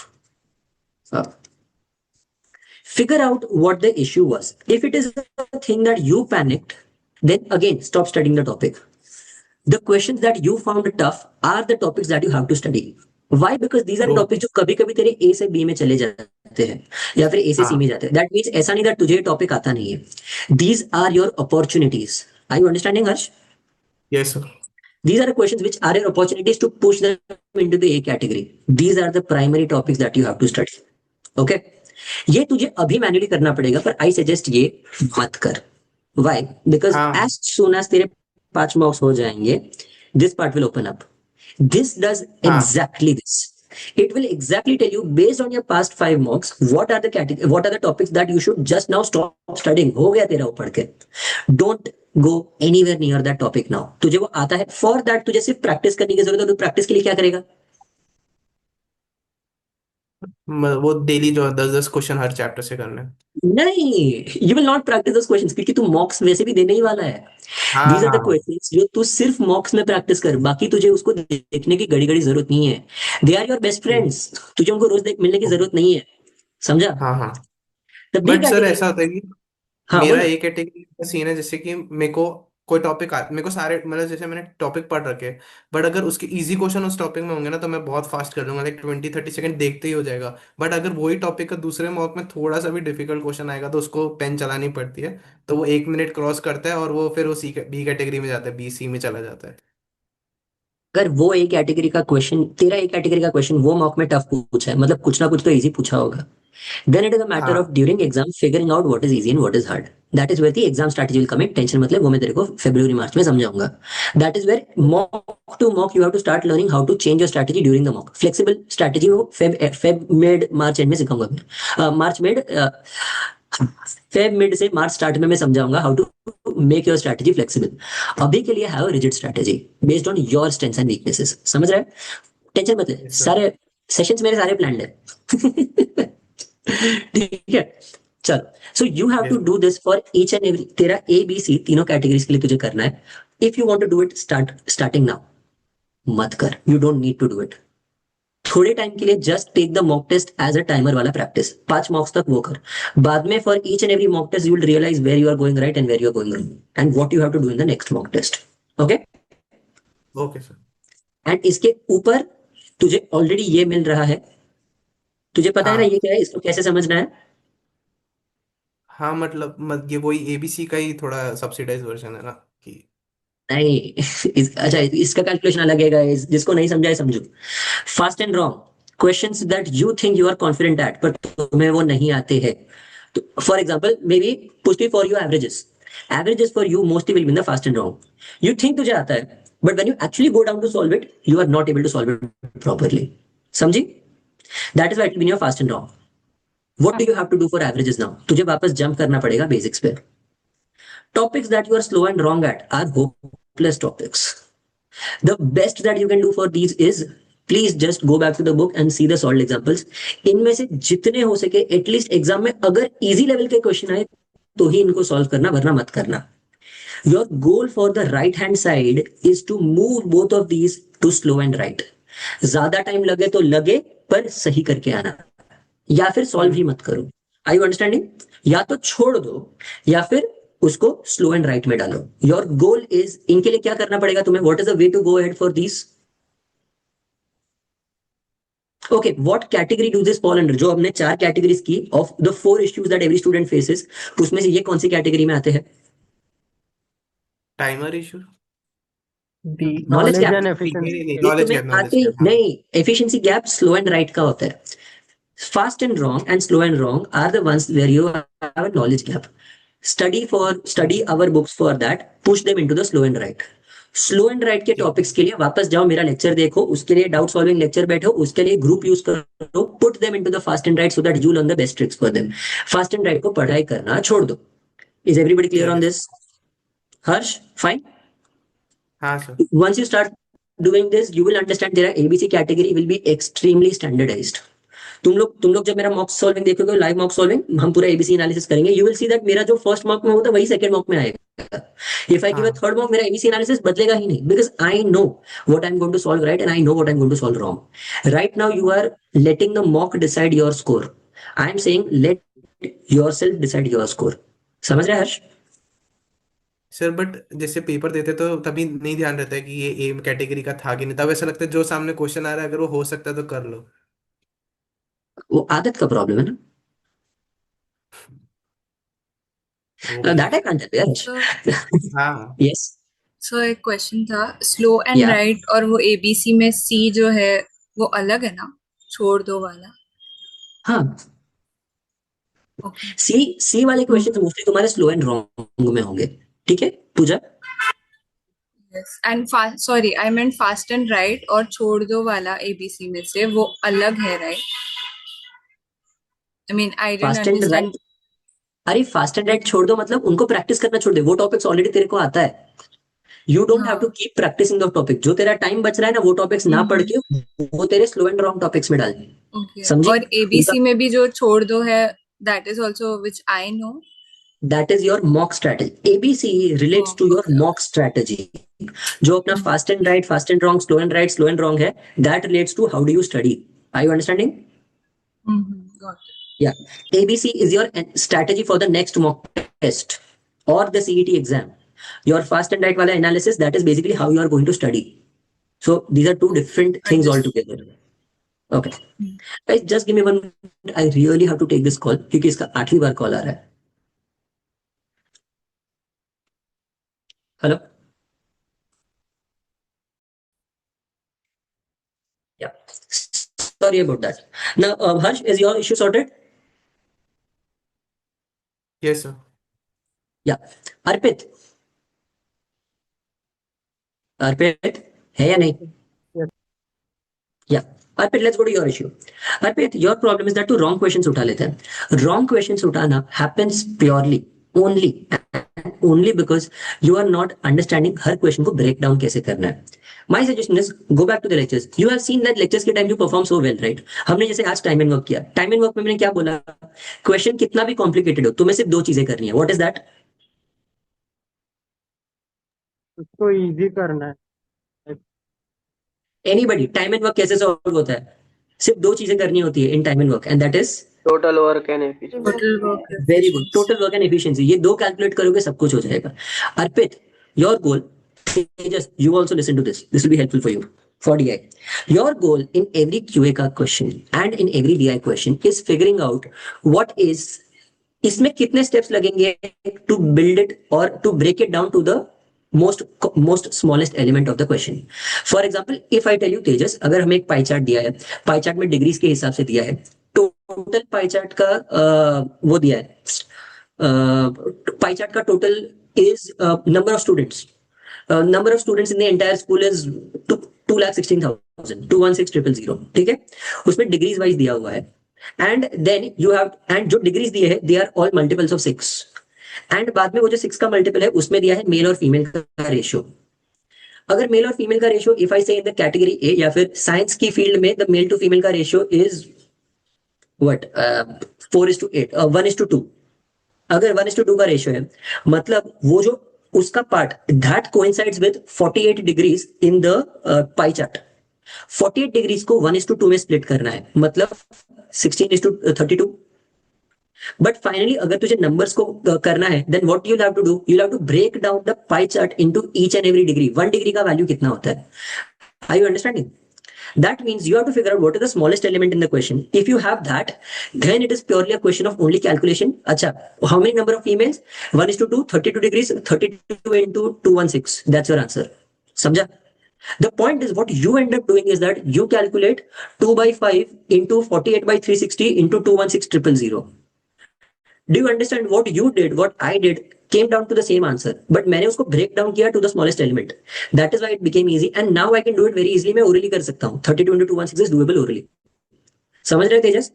Figure out what the issue was. If it is a thing that you panicked, then again stop studying the topic. The questions that you found tough are the topics that you have to study. Why? Because these are तो topics जो कभी कभी तेरे ए से B में चले जाते हैं या फिर ए से सी में हाँ जाते हैं। दैट मीन्स ऐसा नहीं that तुझे टॉपिक आता नहीं है। These are your opportunities. Are you understanding, Harsh? Yes sir. These are the questions which are your opportunities to push them into the A category. These are the primary topics that you have to study. Okay? ये तुझे अभी manually करना पड़ेगा, पर I suggest ये मत कर। Why? Because हाँ as soon as तेरे 5 marks हो जाएंगे, this part will open up. This does हाँ exactly this. It will exactly tell you based on your past 5 marks what are the category, what are the topics that you should just now stop studying. हो गया तेरा वो पढ़ के। Don't go anywhere near that topic now. तुझे वो आता है, for that तुझे सिर्फ प्रैक्टिस करने की जरूरत है। तो प्रैक्टिस के लिए क्या करेगा? वो डेली जो 10-10 क्वेश्चन हर चैप्टर से करना है। नहीं, you will not practice those questions क्योंकि तू मॉक्स वैसे भी देने ही वाला है। हाँ These are हाँ the questions जो तू सिर्फ मॉक्स में प्रैक्टिस कर, बाकी तुझे उसको देखने की घड़ी घड़ी जरूरत नहीं है। They are your best friends, तुझे उनको रोज देख मिलने की जरूरत नहीं है, समझा? हाँ हाँ। The B but sir category, ऐसा होता है कि हाँ मेरा बोल। एक कैटेगरी का सीन है, जैसे कि मेरे को कोई टॉपिक मेरे को सारे मतलब जैसे मैंने टॉपिक पढ़ रखे, बट अगर उसके इजी क्वेश्चन उस टॉपिक में होंगे ना तो मैं बहुत फास्ट कर लूंगा, लाइक 20-30 सेकंड देखते ही हो जाएगा। बट अगर वही टॉपिक का दूसरे मॉक में थोड़ा सा भी डिफिकल्ट क्वेश्चन आएगा तो उसको पेन चलानी पड़ती है, तो वो 1 मिनट क्रॉस करता है और वो फिर वो सी बी कैटेगरी में जाता है, बी सी में चला जाता है। अगर वो ए कैटेगरी का क्वेश्चन, तेरा ए कैटेगरी का क्वेश्चन वो मॉक में टफ पूछा है, मतलब कुछ ना कुछ तो इजी पूछा होगा, then it is a matter of हाँ during exam figuring out what is easy and what is hard. That is where the exam strategy will come in. Tension मतलब वो मैं तेरे को फरवरी मार्च में समझाऊंगा। That is where mock to mock you have to start learning how to change your strategy during the mock. Flexible strategy वो Feb mid March and में सिखाऊंगा मैं, मार्च मिड फेब मिड से मार्च स्टार्ट में मैं समझाऊंगा how to make your strategy flexible. अभी के लिए have a rigid strategy based on your strengths and weaknesses, समझ रहे हैं? टेंशन मत ले, यस सर। सारे सेशंस मेरे सारे प्लान्ड है। ठीक है, चल। So you have to yes do this for each and every, तेरा ए बी सी तीनों कैटेगरीज के लिए तुझे करना है। If you want to do it starting now मत कर, you don't need to do it. थोड़े टाइम के लिए just take the mock test as a timer वाला प्रैक्टिस, 5 मॉक्स तक वो कर। बाद में for each and every mock test you will realise where you are going right and where you are going wrong and what you have to do in the next mock test. Okay, okay sir. And इसके ऊपर तुझे already ये मिल रहा है, तुझे पता है ना ये हाँ क्या है, इसको कैसे समझना है? हाँ, मतलब ये वही एबीसी का ही थोड़ा सब्सिडाइज वर्जन है ना कि। नहीं अच्छा इसका कैलकुलेशन अलग है guys, जिसको नहीं समझा है समझो। Fast and wrong questions that you think you are confident at पर तुम्हें वो नहीं आते हैं। तो for example maybe Pushti for you averages for you mostly will be in the fast and wrong. You think तुझे आता है but when you actually go down to solve it you are not able to solve it properly, समझी? That is why it will be your fast and wrong. What do you have to do for averages now? तुझे वापस jump करना पड़ेगा basics पे। Topics that you are slow and wrong at are hopeless topics. The best that you can do for these is please just go back to the book and see the solved examples. इनमें से जितने हो सके at least exam में अगर easy level के question आए तो ही इनको सॉल्व करना, वरना मत करना। Your goal for the right hand side is to move both of these to slow and right. ज्यादा टाइम लगे तो लगे पर सही करके आना, या फिर सॉल्व ही मत करो। आई यू अंडरस्टैंडिंग? या तो छोड़ दो या फिर उसको स्लो एंड राइट में डालो। योर गोल इज, इनके लिए क्या करना पड़ेगा तुम्हें? What is the way to go ahead for this? Okay, what category do this fall under? जो हमने 4 कैटेगरीज की of the 4 issues that every student faces, उसमें से ये कौन सी कैटेगरी में आते हैं? Timer issue. B. Knowledge knowledge gap. And नहीं एफिशिएंसी। नहीं, ये नॉलेज तुम्हें गैप, नॉलेज आते ही गैप, हाँ। नहीं। Efficiency gap slow and right का होता है. Fast and wrong and slow and wrong are the ones where you have a knowledge gap. Study our books for that. Push them into the slow and right. Slow and right के ठीक है। Topics के लिए वापस जाओ, मेरा lecture देखो, उसके लिए डाउट सॉल्विंग लेक्चर बैठो, उसके लिए ग्रुप यूज करो, put them into the fast and right so that you learn the best tricks for them. Fast and right को पढ़ाई करना छोड़ दो. इज एवरीबडी क्लियर ठीक ऑन है। दिस? Harsh, fine. हाँ sir. Once you start doing this, you will understand their ABC category will be extremely standardized. तुम लोग जब मेरा मॉक सॉल्विंग देखोगे, लाइव मॉक सॉल्विंग, हम पूरा एबीसी एनालिसिस करेंगे, यू विल सी दैट मेरा जो फर्स्ट मॉक में होता है वही सेकंड मॉक में आएगा. इफ आई गिव अ हाँ थर्ड मॉक, मेरा एबीसी एनालिसिस बदलेगा ही नहीं, because I know what I am going to solve right and I know what I am going to solve wrong. Right now you are letting the mock decide your score. I am saying let yourself decide your score. समझ रहे हैं Harsh? Sir, but जैसे paper देते तो तभी नहीं ध्यान रहता है कि ये एम कैटेगरी का था कि नहीं, तब ऐसा लगता है जो सामने क्वेश्चन आ रहा है अगर वो हो सकता है तो कर लो। वो आदत का प्रॉब्लम है ना. वो भी दैट है। आई कांट हेल्प यार. तो हाँ यस. सो एक क्वेश्चन था, स्लो एंड या राइट और वो एबीसी में सी जो है वो अलग है ना, छोड़ दो वाला? हाँ, ओके. सी वाले क्वेश्चन मोस्टली तुम्हारे स्लो एंड रॉन्ग में होंगे. ठीक है Pooja? Yes, and fast, sorry I meant fast and right और छोड़ दो वाला एबीसी में से वो अलग है, right? I mean I didn't fast and understand. Right. अरे फास्ट एंड राइट छोड़ दो मतलब उनको प्रैक्टिस करना छोड़ दे. वो टॉपिक्स ऑलरेडी तेरे को आता है. यू डोंट हैव हाँ. To keep practising the topic. जो तेरा टाइम बच रहा है ना, वो टॉपिक्स ना पढ़ के वो तेरे स्लो एंड रॉन्ग टॉपिक्स में डाल. ओके. समझी? और एबीसी में भी जो छोड़ दो है, that is also which I know. That is your mock strategy. ABC relates to your mock strategy. जो अपना fast and right, fast and wrong, slow and right, slow and wrong है, that relates to how do you study. Are you understanding? Got it. Yeah. ABC is your strategy for the next mock test or the CET exam. Your fast and right wala analysis, that is basically how you are going to study. So these are two different things Understood. altogether. Okay. Guys, just give me 1 minute. I really have to take this call क्योंकि इसका 8वीं बार call आ रहा है. Hello. Yeah. Sorry about that. Now, Harsh, is your issue sorted? Yes sir. Yeah. अर्पित. अर्पित है या नहीं? Yes. Yeah. Arpit, let's go to your issue. Arpit, your problem is that तू wrong questions उठा लेते हैं. Wrong questions उठाना happens purely, only and only because you are not understanding her question को break down कैसे करना है. My suggestion is go back to the lectures. You have seen that lectures के time you perform so well, right? हमने जैसे आज time and work किया. Time and work में मैंने क्या बोला? Question कितना भी complicated हो, तुम्हें सिर्फ 2 चीजें करनी है. What is that? उसको इजी करना है. Anybody, time and work कैसे solve होता है? सिर्फ 2 चीजें करनी होती है in time and work, and that is total work and efficiency. Total work very good. Total work and efficiency, ये 2 कैलकुलेट करोगे सब कुछ हो जाएगा. Arpit, your goal, just you also listen to this. This will be helpful for you for DI. Your goal in every QA का question and in every DI question is figuring out what is, इसमें कितने steps लगेंगे to build it or to break it down to the most smallest element of the question. For example, if I tell you Tejas, अगर हमें एक pie chart दिया है, pie chart में degrees के हिसाब से दिया है, टोटल पाई चार्ट का वो दिया है, पाई चार्ट का total is number of students. Number of students in the entire school is 2,16,000, 216,000. ठीक है, उसमें डिग्रीज वाइज दिया हुआ है. And then you have, and जो डिग्रीज दिए हैं they are all multiples of 6. एंड बाद में वो जो 6 का मल्टीपल है उसमें दिया है मेल और फीमेल का रेशियो. अगर मेल और फीमेल का रेशियो, इफ आई से इन द कैटेगरी ए या फिर साइंस की फील्ड में द मेल टू फीमेल का रेशियो इज व्हाट 4:8, 1:2. अगर 1:2 का रेशियो है, मतलब वो जो उसका part that coincides with 48 degrees in the pie chart. 48 degrees को 1:2 में स्प्लिट करना है, मतलब 16:32. बट फाइनली अगर तुझे नंबर्स को करना है, then what you have to do, you have to break down the pie chart into each and every degree. 1 degree का वैल्यू कितना होता है? Are you understanding? That means you have to figure out what is the smallest element in the question. If you have that, then it is purely a question of only calculation. Acha, how many number of females? 1:2, 32 degrees, 32 into 216. That's your answer. Samjha? The point is, what you end up doing is that you calculate 2 by 5 into 48 by 360 into 216,000. Do you understand what you did, what I did came down to the same answer, but मैंने उसको break down किया to the smallest element. That is why it became easy, and now I can do it very easily. मैं orally कर सकता हूँ. 32 into 216 is doable orally. समझ रहे तेजस?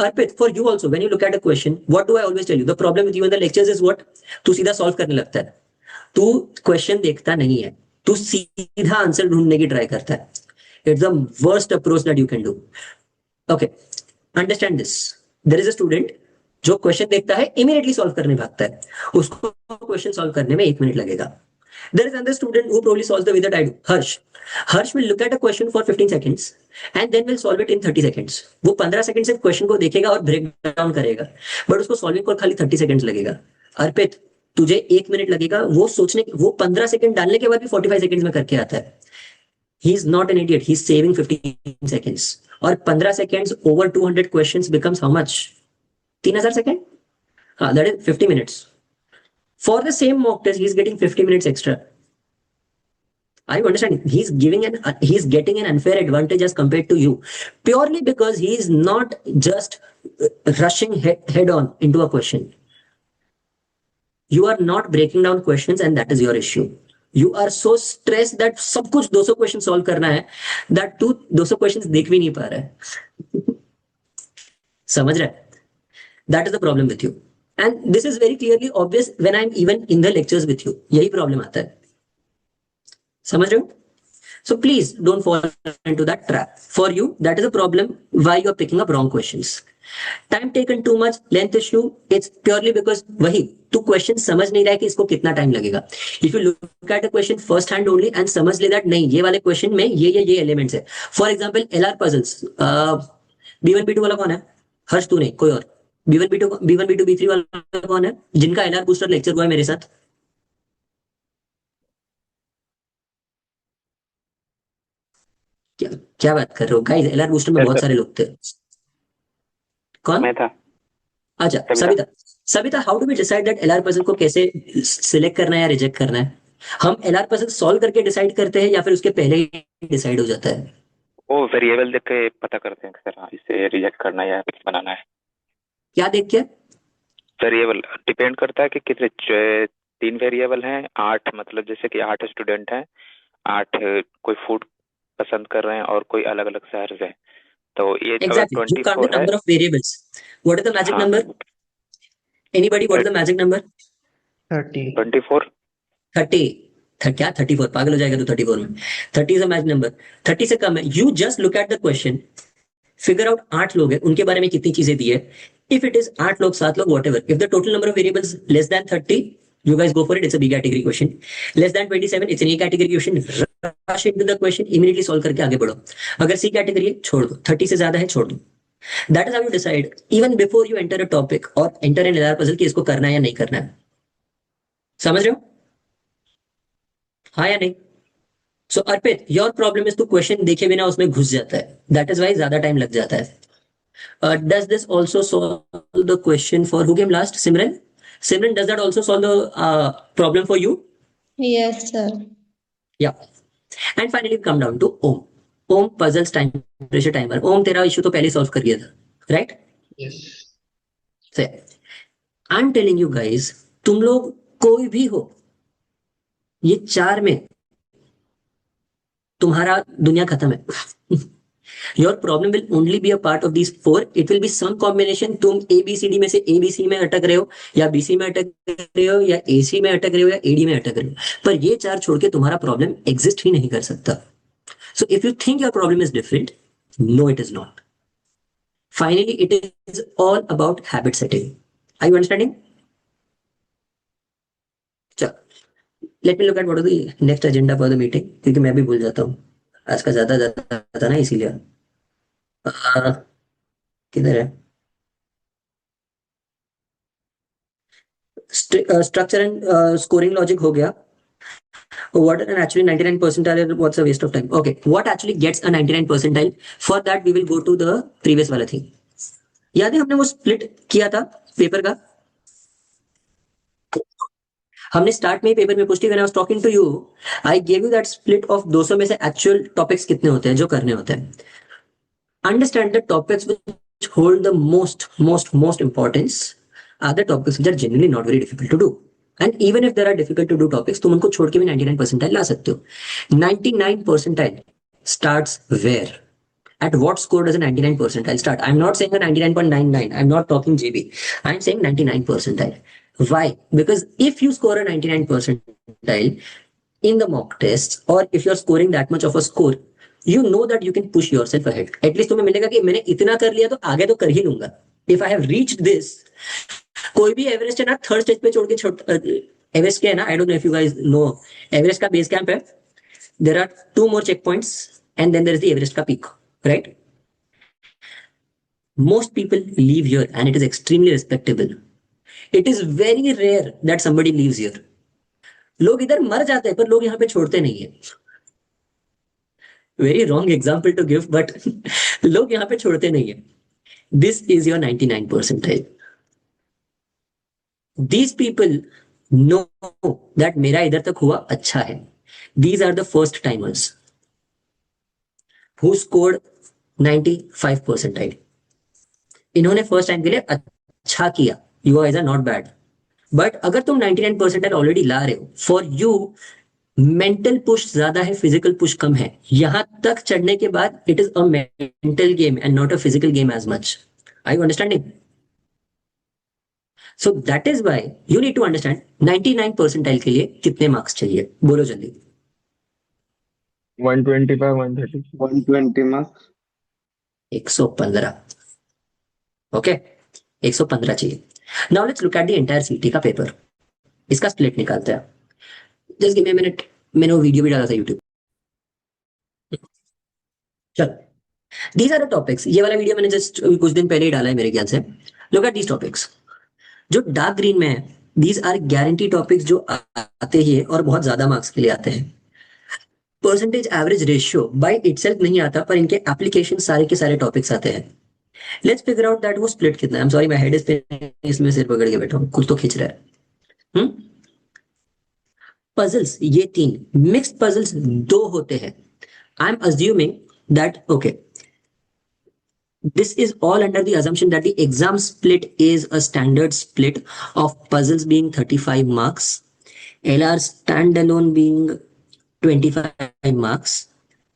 Arpit, for you also, when you look at a question, what do I always tell you? The problem with you in the lectures is what? तू सीधा solve करने लगता है. तू question देखता नहीं है. तू सीधा आंसर ढूंढने की ट्राई करता है. It's the worst approach that you can do. Okay, understand this. There is a student जो क्वेश्चन देखता है इमीडिएटली सॉल्व करने भागता है, उसको क्वेश्चन सॉल्व करने में 1 मिनट लगेगा. There is another student who probably solves the way that I do. Harsh will look at a question for 15 seconds and then will solve it in 30 seconds. वो 15 second से question को देखेगा और break down करेगा, but उसको solving को खाली 30 seconds लगेगा. अर्पित, तुझे 1 मिनट लगेगा वो सोचने, वो 15 सेकंड डालने के बाद भी 45 सेकंड्स में करके आता है. He is not an idiot. He is saving 15 seconds. और 15 seconds over 200 questions becomes how much? 3000 seconds? That is 50 minutes. For the same mock test, he is getting 50 minutes extra. Are you understanding? He's getting an unfair advantage as compared to you, purely because he is not just rushing head on into a question. You are not breaking down questions, and that is your issue. You are so stressed that सब कुछ 200 question solve करना है, that तू 200 question देख भी नहीं पा रहा है. समझ रहा है? That is the problem with you, and this is very clearly obvious when I'm even in the lectures with you. यही problem आता है. समझ रहे हो? So please don't fall into that trap. For you, that is a problem why you are picking up wrong questions. Time taken too much, length issue, it's purely because वही तू question समझ नहीं रहा है कि इसको कितना टाइम लगेगा. If you look at a question first hand only and समझ ले that नहीं ये वाले क्वेश्चन में ये एलिमेंट्स है. For example, LR puzzles. B1 B2 वाला कौन है? हर्ष तू नहीं, कोई और. B1 B2 B3 वाला कौन है जिनका LR बूस्टर लेक्चर हुआ है मेरे साथ? क्या बात कर रहे हो गाइस? LR बूस्टर में बहुत सारे लोग थे. कौन? मैं था. अच्छा, Savita, how do we decide that LR puzzle को कैसे सिलेक्ट करना है या रिजेक्ट करना है? हम LR पजल सॉल्व करके डिसाइड करते हैं या फिर उसके पहले ही डिसाइड हो जाता है? वो वेरिएबल देख के पता करते हैं सर, हाँ, इसे रिजेक्ट करना है या बनाना है. क्या देख के? वेरिएबल डिपेंड करता है कि कितने 3 वेरिएबल हैं, 8 मतलब जैसे कि 8 स्टूडेंट हैं, 8 कोई फूड पसंद कर रहे हैं और कोई अलग अलग शहर से. तो ये Exactly. You count the number of variables. What is the magic number? Anybody? What is the magic number? 30. 24. 30. क्या 34? पागल हो जाएगा तो 34 में. 30 is a magic number. 30 से कम है. You just look at the question. Figure out 8 लोग हैं, उनके बारे में कितनी चीजें दी है. If it is 8 लोग, 7 लोग, whatever. If the total number of variables less than 30, you guys go for it. It's a B category question. Less than 27, it's an A category question. Rush into the question, immediately solve करके आगे बढ़ो. अगर C category है, छोड़ दो. 30 से ज्यादा है, छोड़ दो. That is how you decide, even before you enter a topic or enter an LR puzzle, कि इसको करना है या नहीं करना है. समझ रहे हो? हाँ या नहीं? So Arpit, your problem is to question देखे बिना उसमें घुस जाता है. That is why ज्यादा टाइम लग जाता है. Does this also solve the question for who came last? Simran? Simran, does that also solve the problem for you? Yes, sir. Yeah. And finally, we come down to Om. Om puzzles time pressure timer. Om, तेरा issue तो पहले solve कर दिया था, right? Yes. So, I'm telling you guys, तुम लोग कोई भी हो, ये 4 में तुम्हारा दुनिया खत्म है. Your problem will only be a part of these 4. It will be some combination. तुम ABCD में से ABC में अटक रहे हो, या BC में अटक रहे हो, या AC में अटक रहे हो, या AD में अटक रहे हो, पर ये 4 छोड़ के तुम्हारा प्रॉब्लम एग्जिस्ट ही नहीं कर सकता. So if you think your problem is different, no, it is not. Finally, it is all about habit setting. Are you understanding? चलो, let me look at what is the next agenda for the meeting, क्योंकि मैं भी भूल जाता हूँ. आज का ज्यादा था ना, इसीलिए. किधर है? स्ट्रक्चर एंड स्कोरिंग लॉजिक हो गया. What an actually 99 percentile? What's a waste of time? Okay, what actually gets a 99 percentile? For that we will go to the previous वाला thing. याद है हमने वो स्प्लिट किया था पेपर का? हमने स्टार्ट में पेपर में पूछती when I was talking to you I gave you that split of 200 में से एक्चुअल टॉपिक्स कितने होते हैं जो करने होते हैं. Understand the topics which hold the most importance are the topics which are generally not very difficult to do. And even if there are difficult to do topics, तुम उनको छोड़ के भी 99 percentile ला सकते हो. 99 percentile starts where? At what score does a 99 percentile start? I'm not saying a 99.99. I'm not talking GB. I'm saying 99 percentile. Why? Because if you score a 99 percentile in the mock tests, or if you're scoring that much of a score, you know that you can push yourself ahead. At least तुम्हें मिलेगा कि मैंने इतना कर लिया तो आगे तो कर ही लूंगा. If I have reached this, कोई भी एवरेस्ट है ना थर्ड स्टेज पे छोड़ के एवरेस्ट के है ना, I don't know if you guys know, Everest का बेस कैंप है, there are 2 more checkpoints and then there is the Everest का peak, right? Most people leave here and it is extremely respectable. It is very rare that somebody leaves here. लोग इधर मर जाते हैं पर लोग यहाँ पे छोड़ते नहीं है. Very wrong example to give but लोग यहाँ पे छोड़ते नहीं है. This is your 99 percentile. These people know that मेरा इधर तक हुआ अच्छा है. These are the first timers who scored 95 percentile. इन्होंने फर्स्ट टाइम के लिए अच्छा किया. You guys are not bad. But अगर तुम 99 percentile ऑलरेडी ला रहे हो, फॉर यू मेंटल पुश ज्यादा है, फिजिकल पुश कम है. यहां तक चढ़ने के बाद it is a mental game and not a physical game as much. Are you understanding? So that is why you need to understand 99 percentile के लिए कितने मार्क्स चाहिए. बोलो जल्दी. 125, 130. 120 marks. 115. ओके, 115 चाहिए. Now let's look at the entire सीटी का paper. इसका स्प्लिट निकालते हैं. Just give me a minute. मैंने वो वीडियो भी डाला था यूट्यूब. चल, दीज आर द टॉपिक्स. ये वाला वीडियो मैंने जस्ट कुछ दिन पहले ही डाला है मेरे ख्याल से. Look at these topics. जो डार्क ग्रीन में है, दीज आर गारंटी टॉपिक्स जो आते ही है और बहुत ज्यादा मार्क्स के लिए आते हैं. Percentage average ratio by itself नहीं आता, पर इनके एप्लीकेशन सारे के सारे टॉपिक्स आते हैं. लेट्स फिगर आउट दैट वो स्प्लिट कितना है. I am sorry, my head is इसमें सिर पकड़ के बैठा हूं, कुछ तो खींच रहा है. पजल्स ये 3, मिक्स्ड पजल्स 2 होते हैं. I am assuming that okay, this is all under the assumption that the exam split is a standard split of puzzles being 35 marks, LR standalone being 25 marks,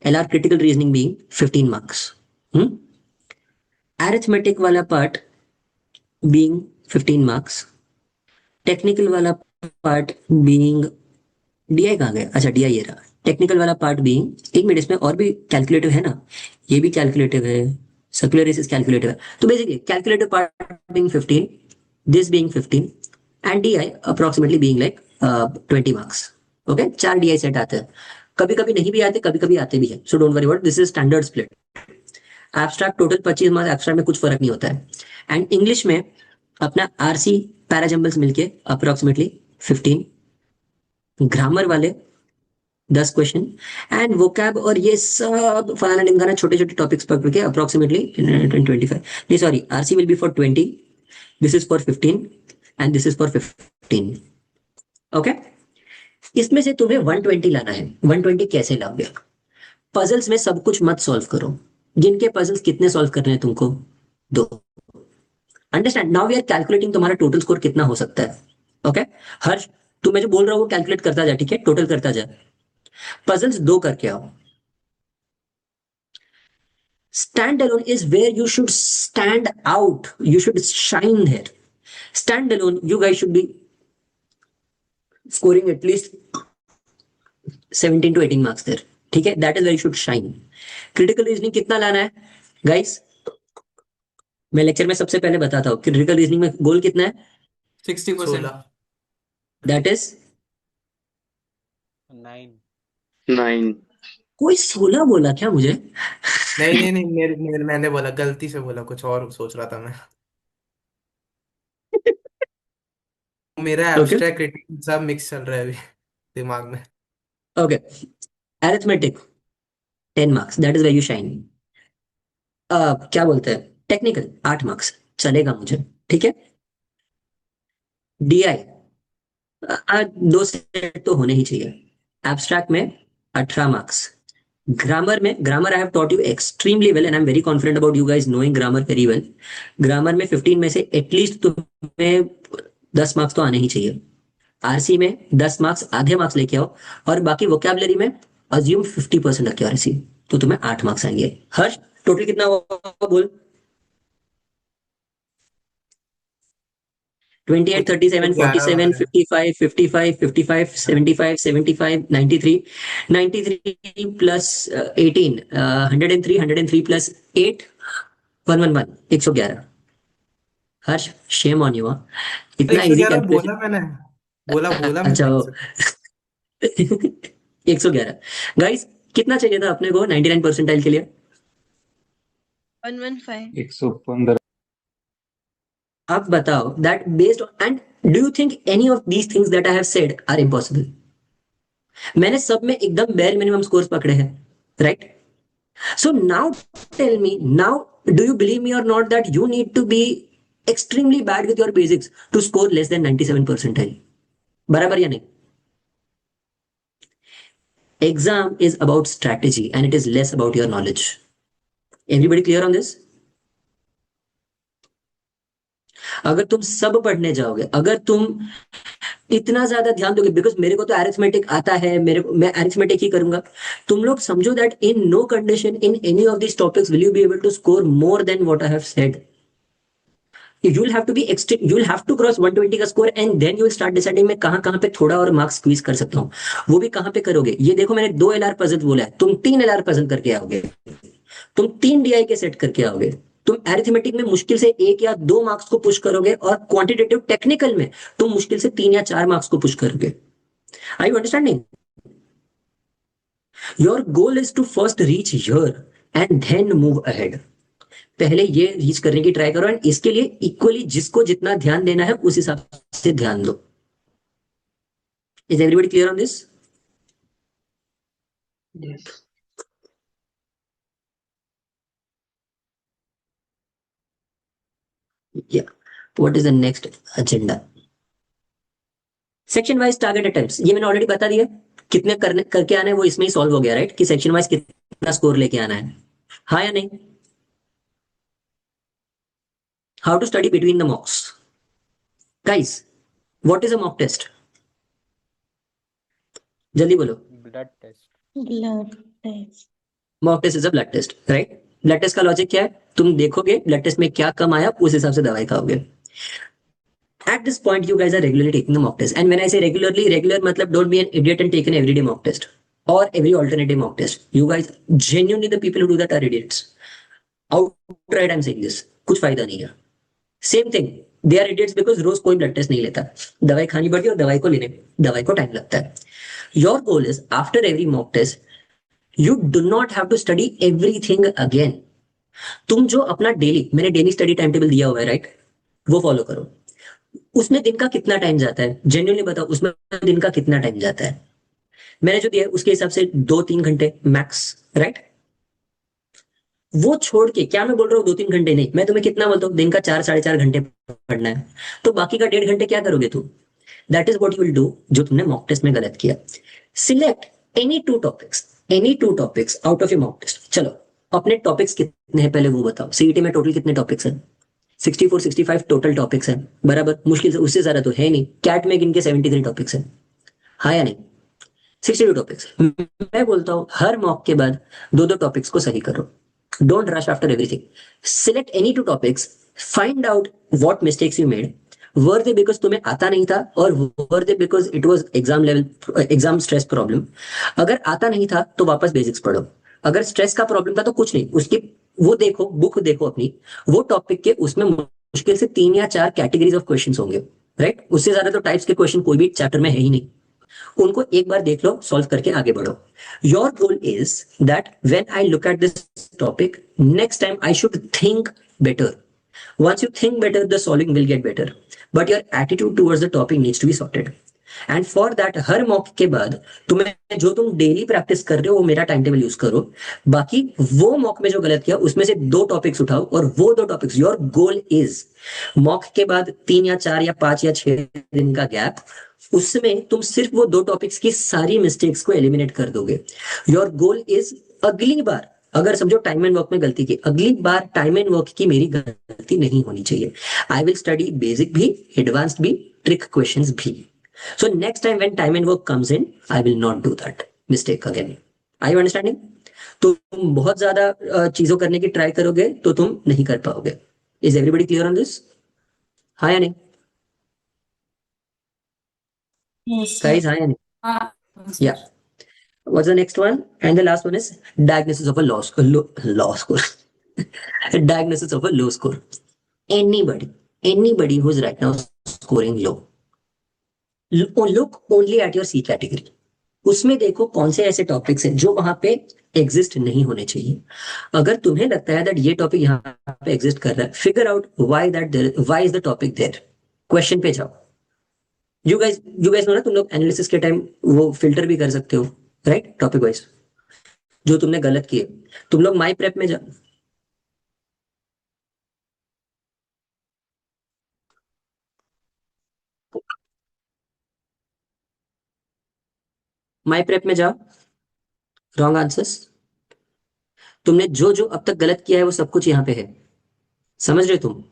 LR critical reasoning being 15 marks. Arithmetic वाला part being 15 marks, technical वाला part being DI कहाँ गया? अच्छा DI ये रहा. Technical वाला part being, एक minute, इसमें और भी कैलकुलेटिव है ना, ये भी कैलकुलेटिव है, सर्कुलर रेसिस कैलकुलेटिव है. तो basically calculative part being 15, this being 15 and DI approximately being like 20 marks. Okay, 4 DI set आते हैं. कभी कभी नहीं भी आते, कभी कभी आते भी है. So don't worry about, this is standard split. Abstract total 25 marks, abstract में कुछ फर्क नहीं होता है. एंड इंग्लिश में अपना आरसी पैराजम्बल्स मिलके अप्रोक्सीमेटली 15, ग्रामर वाले 10 क्वेश्चन, एंड वोकैब और ये सब फलाना ढिमकाना छोटे छोटे टॉपिक्स पकड़ के अप्रोक्सीमेटली 25. नहीं sorry, RC will be for 20, this is for 15 and this is for 15. Okay, इसमें से तुम्हें 120 लाना है. 120 कैसे लाओगे? पजल्स में सब कुछ मत सॉल्व करो. जिनके पजल्स कितने सॉल्व करने हैं तुमको? 2. Understand? Now we are calculating तुम्हारा टोटल स्कोर कितना हो सकता है. ओके, हर्ष तू मैं जो बोल रहा हूँ वो कैलकुलेट करता जा, ठीक है? टोटल करता जा. पजल्स 2 करके आओ. Stand alone is where you should stand out, you should shine there. Stand alone you guys should be scoring at least 17 to 18 marks there, ठीक है? That is where you should shine. Critical reasoning कितना लाना है guys? मैं lecture में सबसे पहले बताता हूँ. क्रिटिकल रीजनिंग में गोल कितना है? 60%. That is 9. कोई 16 बोला क्या मुझे? नहीं नहीं नहीं, मैंने बोला, गलती से बोला, कुछ और सोच रहा था मैं. मेरा ओके, एब्स्ट्रैक्ट क्रिटिक सब मिक्स चल रहा है अभी. दिमाग में। Okay. Arithmetic, 10 marks. That is where you shine. क्या बोलते हैं, टेक्निकल 8 मार्क्स चलेगा मुझे, ठीक है। डीआई 2 सेट तो होने ही चाहिए। एब्स्ट्रैक्ट में 18 marks. Grammar I have taught you extremely well and I am very confident about you guys knowing grammar very well. Grammar में 15 में से एटलीस्ट तुम्हें 10 मार्क्स तो आने ही चाहिए। आरसी में 10 मार्क्स, आधे मार्क्स लेके आओ, और बाकी वोकैबुलरी में अज्यूम 50% एक्यूरेसी, तो तुम्हें 8 मार्क्स आएंगे। हर्ष, टोटल कितना हुआ बोल? 28, 37, 47, 55, 55, 55, 75, 75, 93, 93 plus 18, 103, 103 plus 8, 111, 111। Harsh, shame on you. इतना इजी 111 कैलकुलेशन। बोला मैंने, बोला मैंने अच्छा, 111। 111। गाइस, कितना चाहिए था अपने को 99 परसेंटाइल के लिए? 115। 115। अब बताओ that based on, and do you think any of these things that I have said are impossible? मैंने सब में एकदम bare minimum scores पकड़े हैं, right? So now tell me, now do you believe me or not that you need to be extremely bad with your basics to score less than 97 percentile? बराबर या नहीं? Exam is about strategy and it is less about your knowledge. Everybody clear on this? अगर तुम सब पढ़ने जाओगे, अगर तुम इतना ज्यादा ध्यान दोगे, बिकॉज मेरे को तो अरिथमेटिक आता है, मैं अरिथमेटिक ही करूंगा, तुम लोग समझो that in no condition in any of this topics will you be able to score more than what I have said. you'll have to be extreme, you'll have to cross 120 का score and then you will start deciding मैं कहां पे थोड़ा और marks squeeze कर सकता हूं। वो भी कहां पे करोगे? ये देखो, मैंने 2 LR पजल बोला है, तुम 3 LR पजल करके आओगे, तुम 3 DI के सेट करके आओगे, तुम अरिथमेटिक में मुश्किल से 1 या 2 मार्क्स को पुश करोगे, और क्वांटिटेटिव टेक्निकल में तुम मुश्किल से 3 या 4 मार्क्स को पुश करोगे। Are you understanding? Your goal is to first reach here and then move ahead. पहले ये रीच करने की ट्राई करो, एंड इसके लिए इक्वली जिसको जितना ध्यान देना है उस हिसाब से ध्यान दो। Is everybody clear on this? Yes. Yeah. What is the next agenda? Section wise target attempts, ये मैंने ऑलरेडी बता दिया, कितने करके आना है वो इसमें ही सॉल्व हो गया, राइट? कि सेक्शन वाइज कितना स्कोर लेके आना है, हाँ या नहीं? How to study between the mocks? Guys, what is a mock test? जल्दी बोलो। Blood test. Blood test. Mock test is a blood test, right? Blood test का लॉजिक क्या है? तुम देखोगे ब्लड टेस्ट में क्या कम आया, उस हिसाब से दवाई खाओगे। At this point, you guys are regularly taking the mock test. And when I say regularly, regular matlab don't be an idiot and take an everyday mock test or every alternative mock test. You guys, genuinely the people who do that are idiots. Outright I'm saying this. कुछ फायदा नहीं है। Same thing. They are idiots because रोज कोई blood test नहीं लेता। दवाई खानी पड़ती है और दवाई को लेने दवाई को टाइम लगता है। Your goal is after every mock test, you do not have to study everything again. तुम जो अपना डेली, मैंने डेली स्टडी टाइम टेबल दिया हुआ है, राइट? वो फॉलो करो। उसमें दिन का कितना टाइम जाता है? जेन्युइनली बताओ, उसमें दिन का कितना टाइम जाता है? मैंने जो दिया है उसके हिसाब से 2-3 घंटे मैक्स, राइट? वो छोड़ के, क्या मैं बोल रहा हूँ 2-3 घंटे नहीं, मैं तुम्हें कितना बोलता हूँ, दिन का 4-4.5 घंटे पढ़ना है, तो बाकी का 1.5 घंटे क्या करोगे तुम? That is what you will do, जो तुमने मॉक टेस्ट में गलत किया। Select any 2 topics out of your mock test. चलो, अपने टॉपिक्स कितने हैं पहले वो बताओ। सीईटी में टोटल कितने टॉपिक्स हैं? 64-65 टोटल टॉपिक्स हैं, बराबर? मुश्किल से उससे ज्यादा तो है नहीं। कैट में गिन के 73 टॉपिक्स हैं, हाँ या नहीं? 62 टॉपिक्स। मैं बोलता हूं हर मॉक के बाद 2-2 टॉपिक्स को सही करो। Don't rush after everything. Select any 2 topics, find out what mistakes you made. Where they because तुम्हें आता नहीं था, और where they because it was exam level, exam stress problem. अगर आता नहीं था तो वापस बेसिक्स पढ़ो। अगर स्ट्रेस का प्रॉब्लम था तो कुछ नहीं, उसकी वो देखो, बुक देखो अपनी, वो टॉपिक के उसमें मुश्किल से 3 या 4 कैटेगरीज ऑफ क्वेश्चंस होंगे, राइट? उससे ज्यादा तो टाइप्स के क्वेश्चन कोई भी चैप्टर में है ही नहीं। उनको एक बार देख लो, सॉल्व करके आगे बढ़ो। Your goal is that when I look at this topic, next time I should think better. Once you think better, the solving will get better. But your attitude towards the topic needs to be sorted. And for that her mock के बाद तुम्हें जो तुम daily practice कर रहे हो वो मेरा टाइम टेबल यूज करो, बाकी वो मॉक में जो गलत किया उसमें से 2 टॉपिक्स उठाओ और वो 2 topics, your goal is mock के बाद 3 या 4 या 5 या 6 दिन का गैप, उसमें तुम सिर्फ वो 2 टॉपिक्स की सारी मिस्टेक्स को एलिमिनेट कर दोगे। योर गोल इज अगली बार अगर समझो टाइम एंड वर्क में गलती की, अगली बार टाइम एंड वर्क की मेरी गलती नहीं होनी चाहिए। आई विल स्टडी बेसिक भी, एडवांस्ड भी, ट्रिक क्वेश्चंस भी। So next time when time and work comes in, I will not do that mistake again. Are you understanding? तुम बहुत ज्यादा चीजों करने की ट्राई करोगे तो तुम नहीं कर पाओगे। Is everybody clear on this? हाँ या नहीं? Yes, sir. Guys, हाँ या नहीं? Yes, Yeah. What's the next one? And the last one is diagnosis of a low score. Diagnosis of a low score. Anybody who's right now scoring low. Look only at your C category. उसमें देखो कौन से ऐसे topics हैं जो वहां पे exist नहीं होने चाहिए। अगर तुम्हें लगता है दैट ये टॉपिक यहाँ पे एग्जिस्ट कर रहा है, figure out why is the topic there. Question पे जाओ। यू गाइस नो ना, तुम लोग एनालिसिस के टाइम वो फिल्टर भी कर सकते हो, राइट? टॉपिक वाइज जो तुमने गलत किए, तुम लोग माई प्रेप में जाओ। माई प्रेप में जाओ। रॉन्ग आंसर्स, तुमने जो जो अब तक गलत किया है वो सब कुछ यहाँ पे है, समझ रहे हो तुम?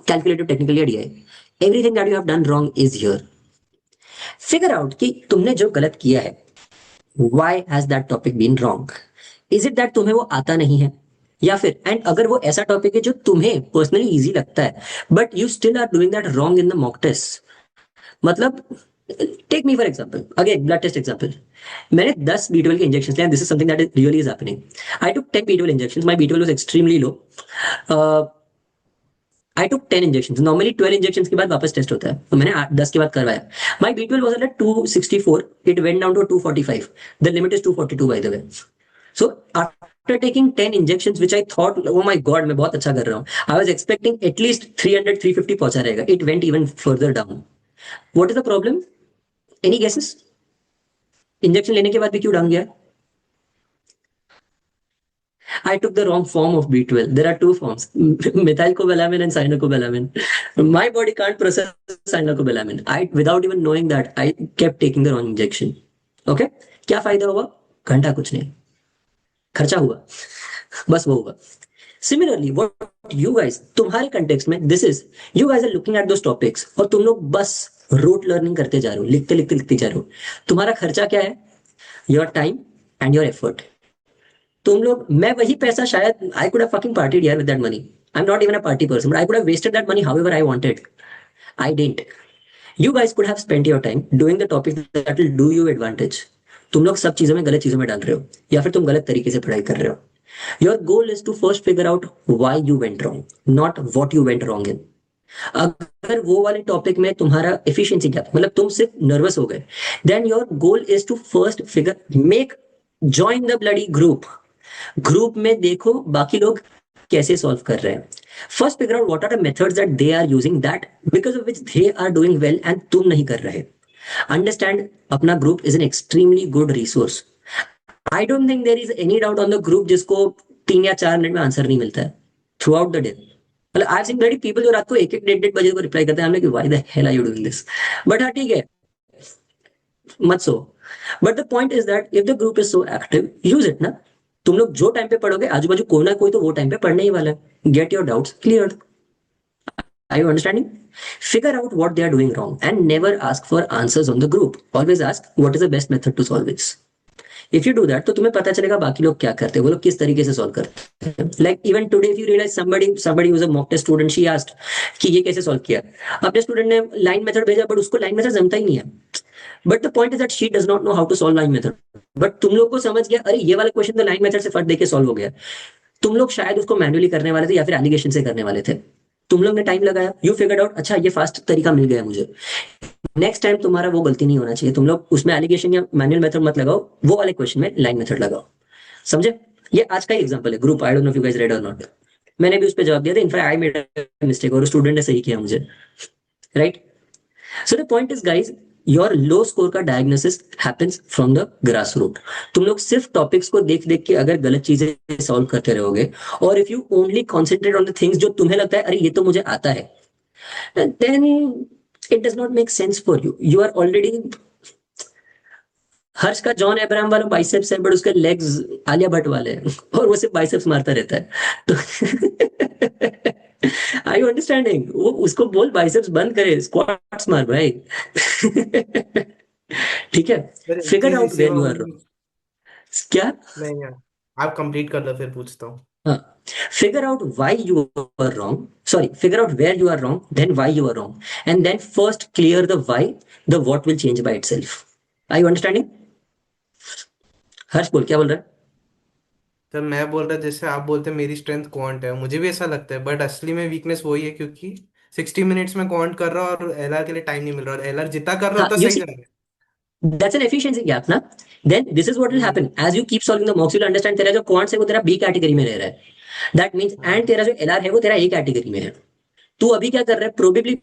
कैलकुलेटिव टेक्निकली आइडिया है। Everything that you have done wrong is here. Figure out कि तुमने जो गलत किया है, why has that topic been wrong? Is it that तुम्हें वो आता नहीं है, या फिर एंड अगर वो ऐसा टॉपिक है जो तुम्हें पर्सनली इजी लगता है but you still are doing that wrong in the mock test. मतलब take me for example, again blood test example, मैंने 10 B12 के इंजेक्शंस लिए, this is something that really is happening. I took 10 B12 injections, my B12 was extremely low. I took 10 injections, normally 12 injections के बाद वापस test होता है, तो मैंने 10 के बाद करवाया। My B12 was at 264, it went down to 245, the limit is 242 by the way. So after taking 10 injections, which I thought, oh my God, मैं बहुत अच्छा कर रहा हूँ, I was expecting at least 300, 350 पहुंचा रहेगा. It went even further down. What is the problem? Any guesses? Injection लेने के बाद भी क्यों डाउन गया? I took the wrong form of B12. There are 2 forms, methylcobalamin and cyanocobalamin. My body can't process cyanocobalamin. Without even knowing that, I kept taking the wrong injection. Okay? क्या फायदा हुआ? घंटा कुछ नहीं, खर्चा हुआ, बस वो हुआ। सिमिलरली व्हाट यू गाइस, तुम्हारे कंटेक्स्ट में this is, you guys are looking at those topics और तुम लोग बस रूट लर्निंग करते जा रहे हो, लिखते लिखते लिखते जा रहे हो। तुम्हारा खर्चा क्या है? Your time and your effort. तुम लोग, मैं वही पैसा शायद I could have fucking partied here with that money. I am not even a party person, but I could have wasted that money however I wanted. I didn't. You guys could have spent your time doing the topic that will do you advantage. तुम लोग सब चीजों में गलत चीजों में डाल रहे हो, या फिर तुम गलत तरीके से पढ़ाई कर रहे हो। Your goal is to first figure out why you went wrong, not what you went wrong in. अगर वो वाले टॉपिक में तुम्हारा एफिशिएंसी क्या, मतलब तुम सिर्फ नर्वस हो गए, then your goal is to first figure make join the bloody group में देखो बाकी लोग कैसे सॉल्व कर रहे हैं। First figure out what are the methods that they are using, that because of which they are doing well and तुम नहीं कर रहे। अंडरस्टैंड, अपना group is an extremely good resource. I don't think there is any doubt on the group जिसको 3 या 4 minute में answer नहीं मिलता है थ्रू आउट द डे। मतलब I have seen bloody people जो रात को 1-1, 1:30 बजे को रिप्लाई करते हैं, हमने कि why the hell are you doing this. But हाँ ठीक है, मत सो। But the point is that if the group is so active, use it ना। तुम लोग जो टाइम पे पढ़ोगे, आजू बाजू कोई ना कोई तो वो टाइम पे पढ़ने ही वाला है। Get your doubts cleared. Are you understanding? Figure out what they are doing wrong and never ask for answers on the group. Always ask what is the best method to solve this. If you do that, तो तुम्हें पता चलेगा बाकी लोग क्या करते हैं, वो लोग किस तरीके से सॉल्व करते हैं। Like even today, if you realize somebody who's a mock test student, she asked कि ये कैसे सॉल्व किया। अपने स्टूडेंट ने लाइन मेथड भेजा, बट उसको लाइन मेथड जमता ही नहीं है। But the point is that she does not know how to solve line method. But तुम लोग को समझ गया, अरे ये वाला क्वेश्चन तो लाइन मेथड से फट देके सॉल्व हो गया। तुम लोग शायद उसको मैन्युअली करने वाले थे या फिर एलिगेशन से करने वाले थे। तुम लोग ने टाइम लगाया, यू फिगर्ड आउट, अच्छा ये फास्ट तरीका मिल गया मुझे। नेक्स्ट टाइम तुम्हारा वो गलती नहीं होना चाहिए। तुम लोग उसमें एलिगेशन या मैनुअल मेथड मत लगाओ, वो वाले क्वेश्चन में लाइन मेथड लगाओ। समझे? ये आज का ही एग्जांपल है, group. I don't know if you guys read और नॉट। मैंने भी उस पर जवाब दिया था, इनफैक्ट आई मेड मिस्टेक और स्टूडेंट ने सही किया मुझे, right? So the point is guys, your low score का diagnosis happens from the grass root. तुम लोग सिर्फ टॉपिक्स को देख देख के अगर गलत चीजें सॉल्व करते रहोगे, और if you only concentrate on the things जो तुम्हें लगता है अरे ये तो मुझे आता है, then it does not make sense for you. You are already, Harsh का जॉन अब्राहम वाला बाइसेप्स है बट उसके लेग्स आलिया भट्ट वाले हैं और वो सिर्फ बाइसेप्स मारता रहता है। तो आई यू अंडरस्टैंडिंग? वो उसको बोल बाइसेप्स बंद करे, स्क्वाट्स मार भाई। ठीक है, फिर एक फिगर चीज आउट इसी वेयर में यू आर होगी। रॉन्ग। क्या? नहीं यार, आप कंप्लीट कर लो फिर पूछता हूँ। हाँ, figure out why you are wrong. Sorry, figure out where you are wrong, then why you are wrong, and then first clear the why. The what will change by itself. Are you understanding? हर्ष बोल, क्या बोल रहा है? तो मैं बोल रहा जैसे आप बोलते हैं मेरी स्ट्रेंथ क्वांट है, मुझे भी ऐसा लगता है, बट असली में वीकनेस वही है क्योंकि 60 मिनट्स में क्वांट कर रहा हूँ और एलआर के लिए टाइम नहीं मिल रहा, और एलआर जितना कर रहा हाँ, होता you सही see, जा रहा है। that's an efficiency gap ना. Then this is what will hmm. happen as you keep solving the mocks. You'll understand तेरा जो quants है वो तेरा B कैटेगरी में रह रहा है. That means and तेरा जो LR है वो तेरा A कैटेगरी में है. तू अभी क्या कर रहा है? Probably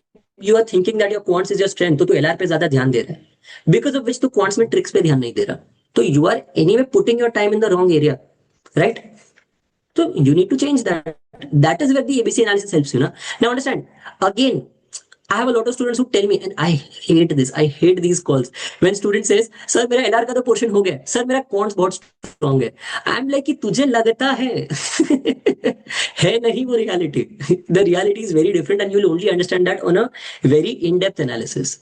you are thinking that your quants is your strength, तो तू LR पे ज्यादा ध्यान दे रहा है. Because of which तू quants में tricks पे ध्यान नहीं दे रहा. तो you are anyway putting your time in the wrong area, right? So you need to change that. That is where the ABC analysis helps you. Na? Now understand. Again, I have a lot of students who tell me, and I hate this. I hate these calls when student says, "Sir, मेरा LR का तो portion हो गया. Sir, मेरा cons बहुत strong है." I'm like कि तुझे लगता है, है नहीं वो reality. The reality is very different, and you'll only understand that on a very in-depth analysis.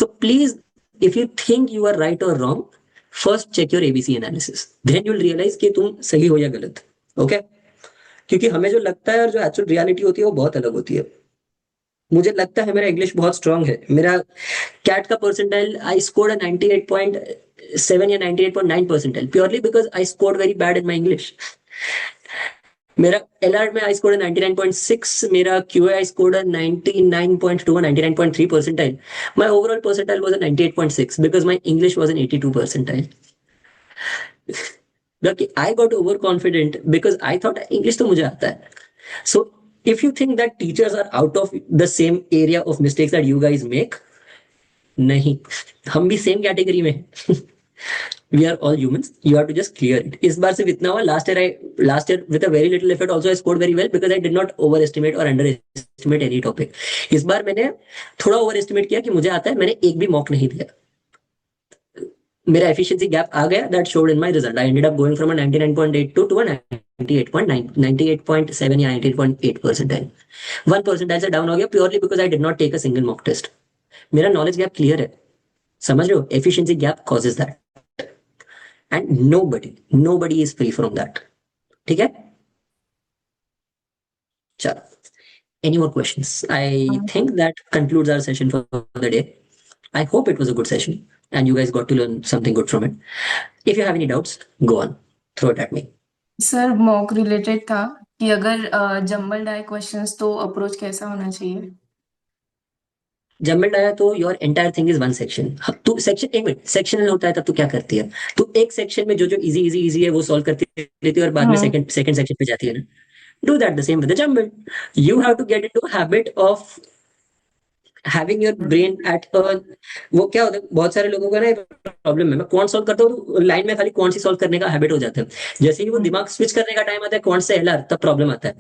So please, if you think you are right or wrong, first check your ABC analysis. Then you'll realize कि तुम सही हो या गलत. Okay? क्योंकि हमें जो लगता है और जो एक्चुअल रियलिटी होती है वो बहुत अलग होती है. मुझे लगता है मेरा इंग्लिश बहुत स्ट्रांग है, मेरा कैट का परसेंटाइल आई स्कोर्ड 98.7 या 98.9 percentile purely because I scored very bad in my English. मेरा एलआर में आई स्कोर्ड 99.6, मेरा QA I scored 99.2 or 99.3 percentile. My overall percentile was a 98.6 because my English was an 82 percentile. Look, I got overconfident because I thought English तो मुझे आता है. So if you think that teachers are out of the same area of mistakes that you guys make, नहीं, हम भी same category में हैं. We are all humans. You have to just clear it. इस बार सिर्फ इतना हुआ. Last year with a very little effort also I scored very well because I did not overestimate or underestimate any topic. इस बार मैंने थोड़ा overestimate किया कि मुझे आता है, मैंने एक भी मॉक नहीं दिया. मेरा एफिशिएंसी गैप आ गया. That showed in my result. I ended up going from a 99.82 to a 98.9 98.7 या 98.8 परसेंटाइल. 1 परसेंटाइल से डाउन हो गया purely because I did not take a single mock test. मेरा नॉलेज गैप क्लियर है, समझ रहे हो? Efficiency gap causes that and nobody is free from that. ठीक है, चलो. Any more questions? I think that concludes our session for the day. I hope it was a good session and you guys got to learn something good from it. If you have any doubts, go on, throw it at me. Sir mock related था कि अगर jumbled आए questions तो approach कैसा होना चाहिए? Jumbled आया तो your entire thing is one section. तू सेक्शन, एक मिनट, सेक्शनल होता है तब तू क्या करती है? तू एक सेक्शन में जो जो इजी इजी इजी है वो सॉल्व करती रहती है और बाद में सेकंड सेक्शन पे जाती है ना. Do that the same with the jumbled. You have to get into a habit of having your brain at a, वो क्या होता है बहुत सारे लोगों का ना प्रॉब्लम है. मैं कौन सॉल्व करता हूँ तो लाइन में खाली कौन सी सॉल्व करने का हैबिट हो जाता है. जैसे ही वो दिमाग स्विच करने का टाइम आता है कौन से एलआर, तब प्रॉब्लम आता है.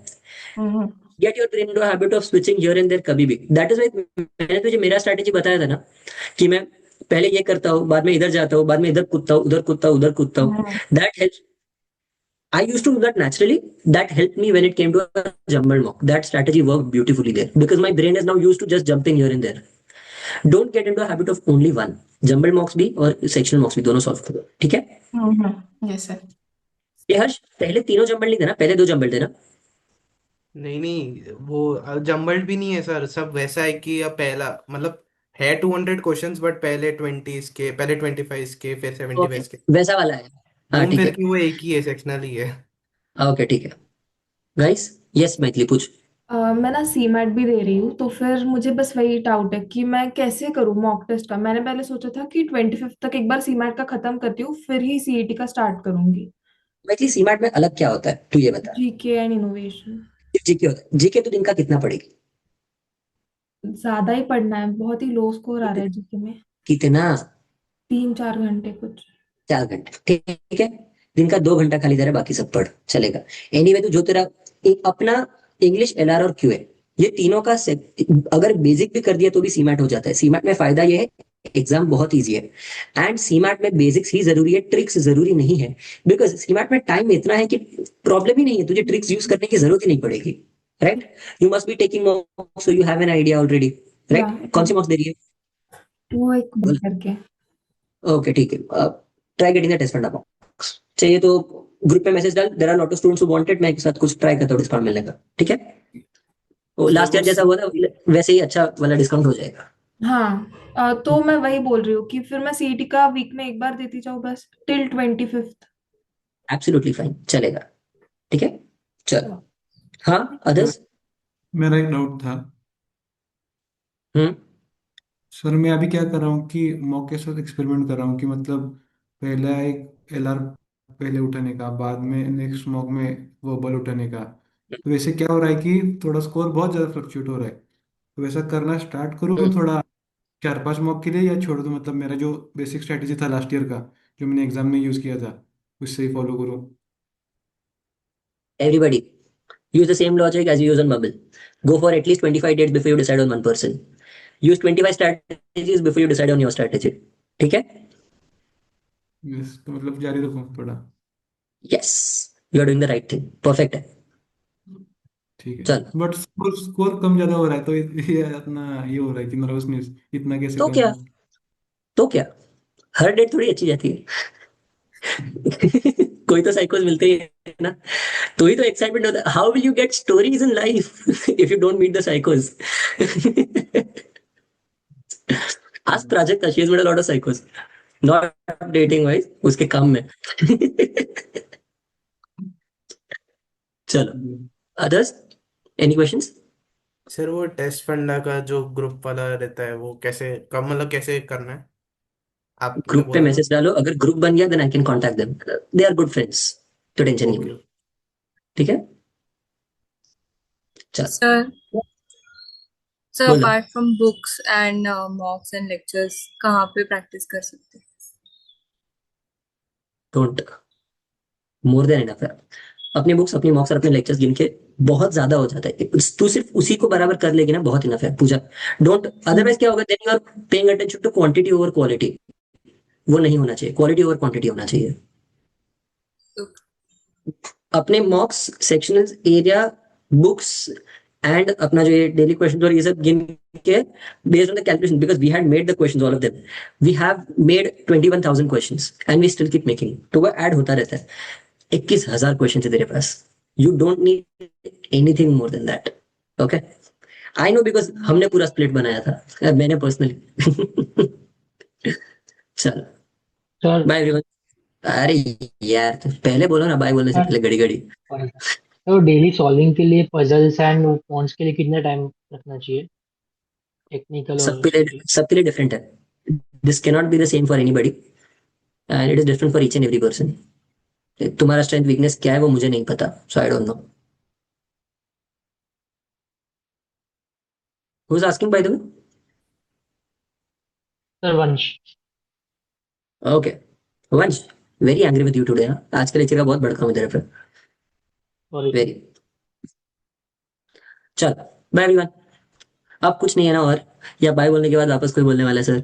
Get your brain into habit of switching here and there कभी भी. दैट इज व्हाई मैंने तुझे मेरा स्ट्रेटेजी बताया था ना कि मैं पहले ये करता हूँ, बाद में इधर जाता हूँ, बाद में इधर कूदता हूँ, उधर कूदता हूँ, उधर कूदता हूँ. That helps. I used to do that naturally. That helped me when it came to a jumbled mock. That strategy worked beautifully there because my brain is now used to just jumping here and there. Don't get into a habit of only one. Jumbled mocks भी और sectional mocks भी दोनों solve करो. ठीक है? Yes sir. ये हर्ष पहले तीनों जम्बल नहीं थे ना, पहले दो जम्बल थे ना? नहीं, वो जम्बल्ड भी नहीं है सर. सब वैसा है कि अब पहला मतलब है 200 क्वेश्चंस, बट पहले 20 के, पहले 25 के, फिर 75 के. वैसा वाला है. हाँ घूम ठीक फिर है. के वो एक ही है, सेक्शनल ही है. ओके ठीक है. गाइस, यस मैथिली पूछ. मैं ना सीमैट भी दे रही हूँ तो फिर मुझे बस वही डाउट है कि मैं कैसे करूँ मॉक टेस्ट का. मैंने पहले सोचा था कि 25 तक एक बार सीमैट का खत्म करती हूँ फिर ही सीईटी का स्टार्ट करूंगी. मैथिली सीमैट में अलग क्या होता है तू ये बता. GK and innovation. जीके होता है। जीके तो दिन का कितना पढ़ेगी? ज्यादा ही पढ़ना है, बहुत ही लो स्कोर आ रहा है जीके में। कितना? 3-4 घंटे कुछ। 4 घंटे, ठीक है। दिन का 2 घंटा खाली दे रहा है, बाकी सब पढ़, चलेगा। एनीवे, तो जो तेरा एक अपना इंग्लिश, एलआर और क्यूए, ये तीनों का अगर बेसिक भी कर दिया तो भी सीमैट हो जाता है। सीमैट में फायदा ये है, एग्जाम बहुत इजी है। एंड सीमैट में बेसिक्स ही जरूरी है, ट्रिक्स जरूरी नहीं है। बिकॉज सीमैट में टाइम इतना है कि प्रॉब्लम ही नहीं है, तुझे ट्रिक्स यूज करने की जरूरत ही नहीं पड़ेगी। Right? You must be taking मॉक्स, so you have an idea already. या राइट? कौन सी मॉक्स दे रही है? वो एक बोल। करके। ओके, ठीक है। Try getting the test fund box. चाहिए तो ग्रुप पे मैसेज डाल, there are lot of students who wanted, मैं एक साथ कुछ ट्राई करता हूँ डिस्काउंट मिलने का, ठीक है। वो सर लास्ट वो ईयर जैसा हुआ था वैसे ही अच्छा वाला डिस्काउंट हो जाएगा। हाँ, तो मैं वही बोल रही हूँ कि फिर मैं सीईटी का वीक में एक बार देती जाऊँ बस, टिल 25th। एब्सोल्युटली फाइन, चलेगा, ठीक है। चलो, हाँ, अदर्स? मेरा एक डाउट था हम्म सर। मैं अभी क्या कर रहा हूँ कि मॉक के साथ एक्सपेरिमेंट कर रहा हूँ कि मतलब पहला एक एलआर पहले उठाने का, बाद में नेक्स्ट मॉक में वो बल उठाने का। तो वैसे क्या हो रहा है कि थोड़ा स्कोर बहुत ज़्यादा फ्लक्चुएट हो रहा है। तो वैसा करना स्टार्ट करूँ थोड़ा 4-5 मॉक के लिए, या छोड़ दूँ? मतलब मेरा जो बेसिक स्ट्रैटेजी था लास्ट ईयर का, जो मैंने एग्जाम में यूज़ किया था, उससे ही फॉलो करूँ? Everybody, use the same logic as you use on Bubble. Go for at least 25 dates before you decide on one person. Use 25 strategies before you decide on your strategy. ठीक है? Yes, तो मतलब जारी रखूँ थोड़ा? Yes, you are doing the right thing. Perfect है। ठीक है। चल, बट स्कोर स्कोर कम ज़्यादा हो रहा है, तो ये अपना ये हो रहा है कि नर्वसनेस, इतना कैसे तो कम क्या? हो? तो क्या? हर डेट थोड़ी अच्छी जाती है। कोई तो साइकोस मिलते ही है ना। तो ही तो एक्साइटमेंट होता है। How will you get stories in life if you don't meet the साइकोस? आज Prajakta she has made a lot of साइकोस, नॉट डेटिंग वाइज, उसके काम में। चलो, अदर्स, एनी क्वेश्चंस? सर वो टेस्ट फंडा का जो ग्रुप वाला रहता है वो कैसे कम, मतलब कैसे करना है? आपने ग्रुप पे बोला था। मैसेज डालो, अगर ग्रुप बन गया then I can contact them, they are good friends, तो टेंशन नहीं ओके। होगी, ठीक है। चल, सर सर बोलो। Apart from books and mocks and lectures कहाँ पे प्रैक्टिस कर सकते हैं? डोंट, मोर देन इनफ है। अपनी बुक्स, अपनी मॉक्स और अपने लेक्चर्स गिन के बहुत ज्यादा हो जाता है। तू सिर्फ उसी को बराबर कर लेगी ना, बहुत इनफ है पूजा। डोंट, अदरवाइज क्या होगा, then you are paying attention to quantity over quality. वो नहीं होना चाहिए, क्वालिटी ओवर क्वांटिटी होना चाहिए। अपने मॉक्स, सेक्शनल एरिया, बुक्स एंड अपना जो ये डेली क्वेश्चन और ये सब गिन के, based on the calculation, because we had made the questions all of them, we have made 21,000 questions and we still keep making, तो वो ऐड होता रहता है। 21,000 क्वेश्चन है तेरे पास, you don't need anything more than that, okay. I know, because हमने पूरा स्प्लिट बनाया था, मैंने पर्सनली। चलो, सर बाय एवरीवन। अरे यार, तो पहले बोलो ना, बाय बोलने से सर पहले घड़ी घड़ी। तो डेली सॉल्विंग के लिए पजल्स एंड पॉइंट्स के लिए कितना टाइम रखना चाहिए, टेक्निकल और उसके लिए? सबके लिए डिफरेंट है। This can not be the same for anybody and it is different for each and every person. तुम्हारा स्ट्रेंथ वीकनेस क्या है वो मुझे नहीं पता, so I don't know. Who is asking by the way? Sir Vansh. Okay, Vansh, very angry with you today. आज का lecture का बहुत भड़का हूं तेरे पे, सॉरी। वेरी। चल, बाय एवरीवन। अब कुछ नहीं है ना, और या बाय बोलने के बाद वापस कोई बोलने वाला है सर?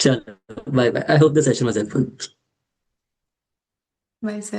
चलो, bye bye. I hope the session was helpful. वैसे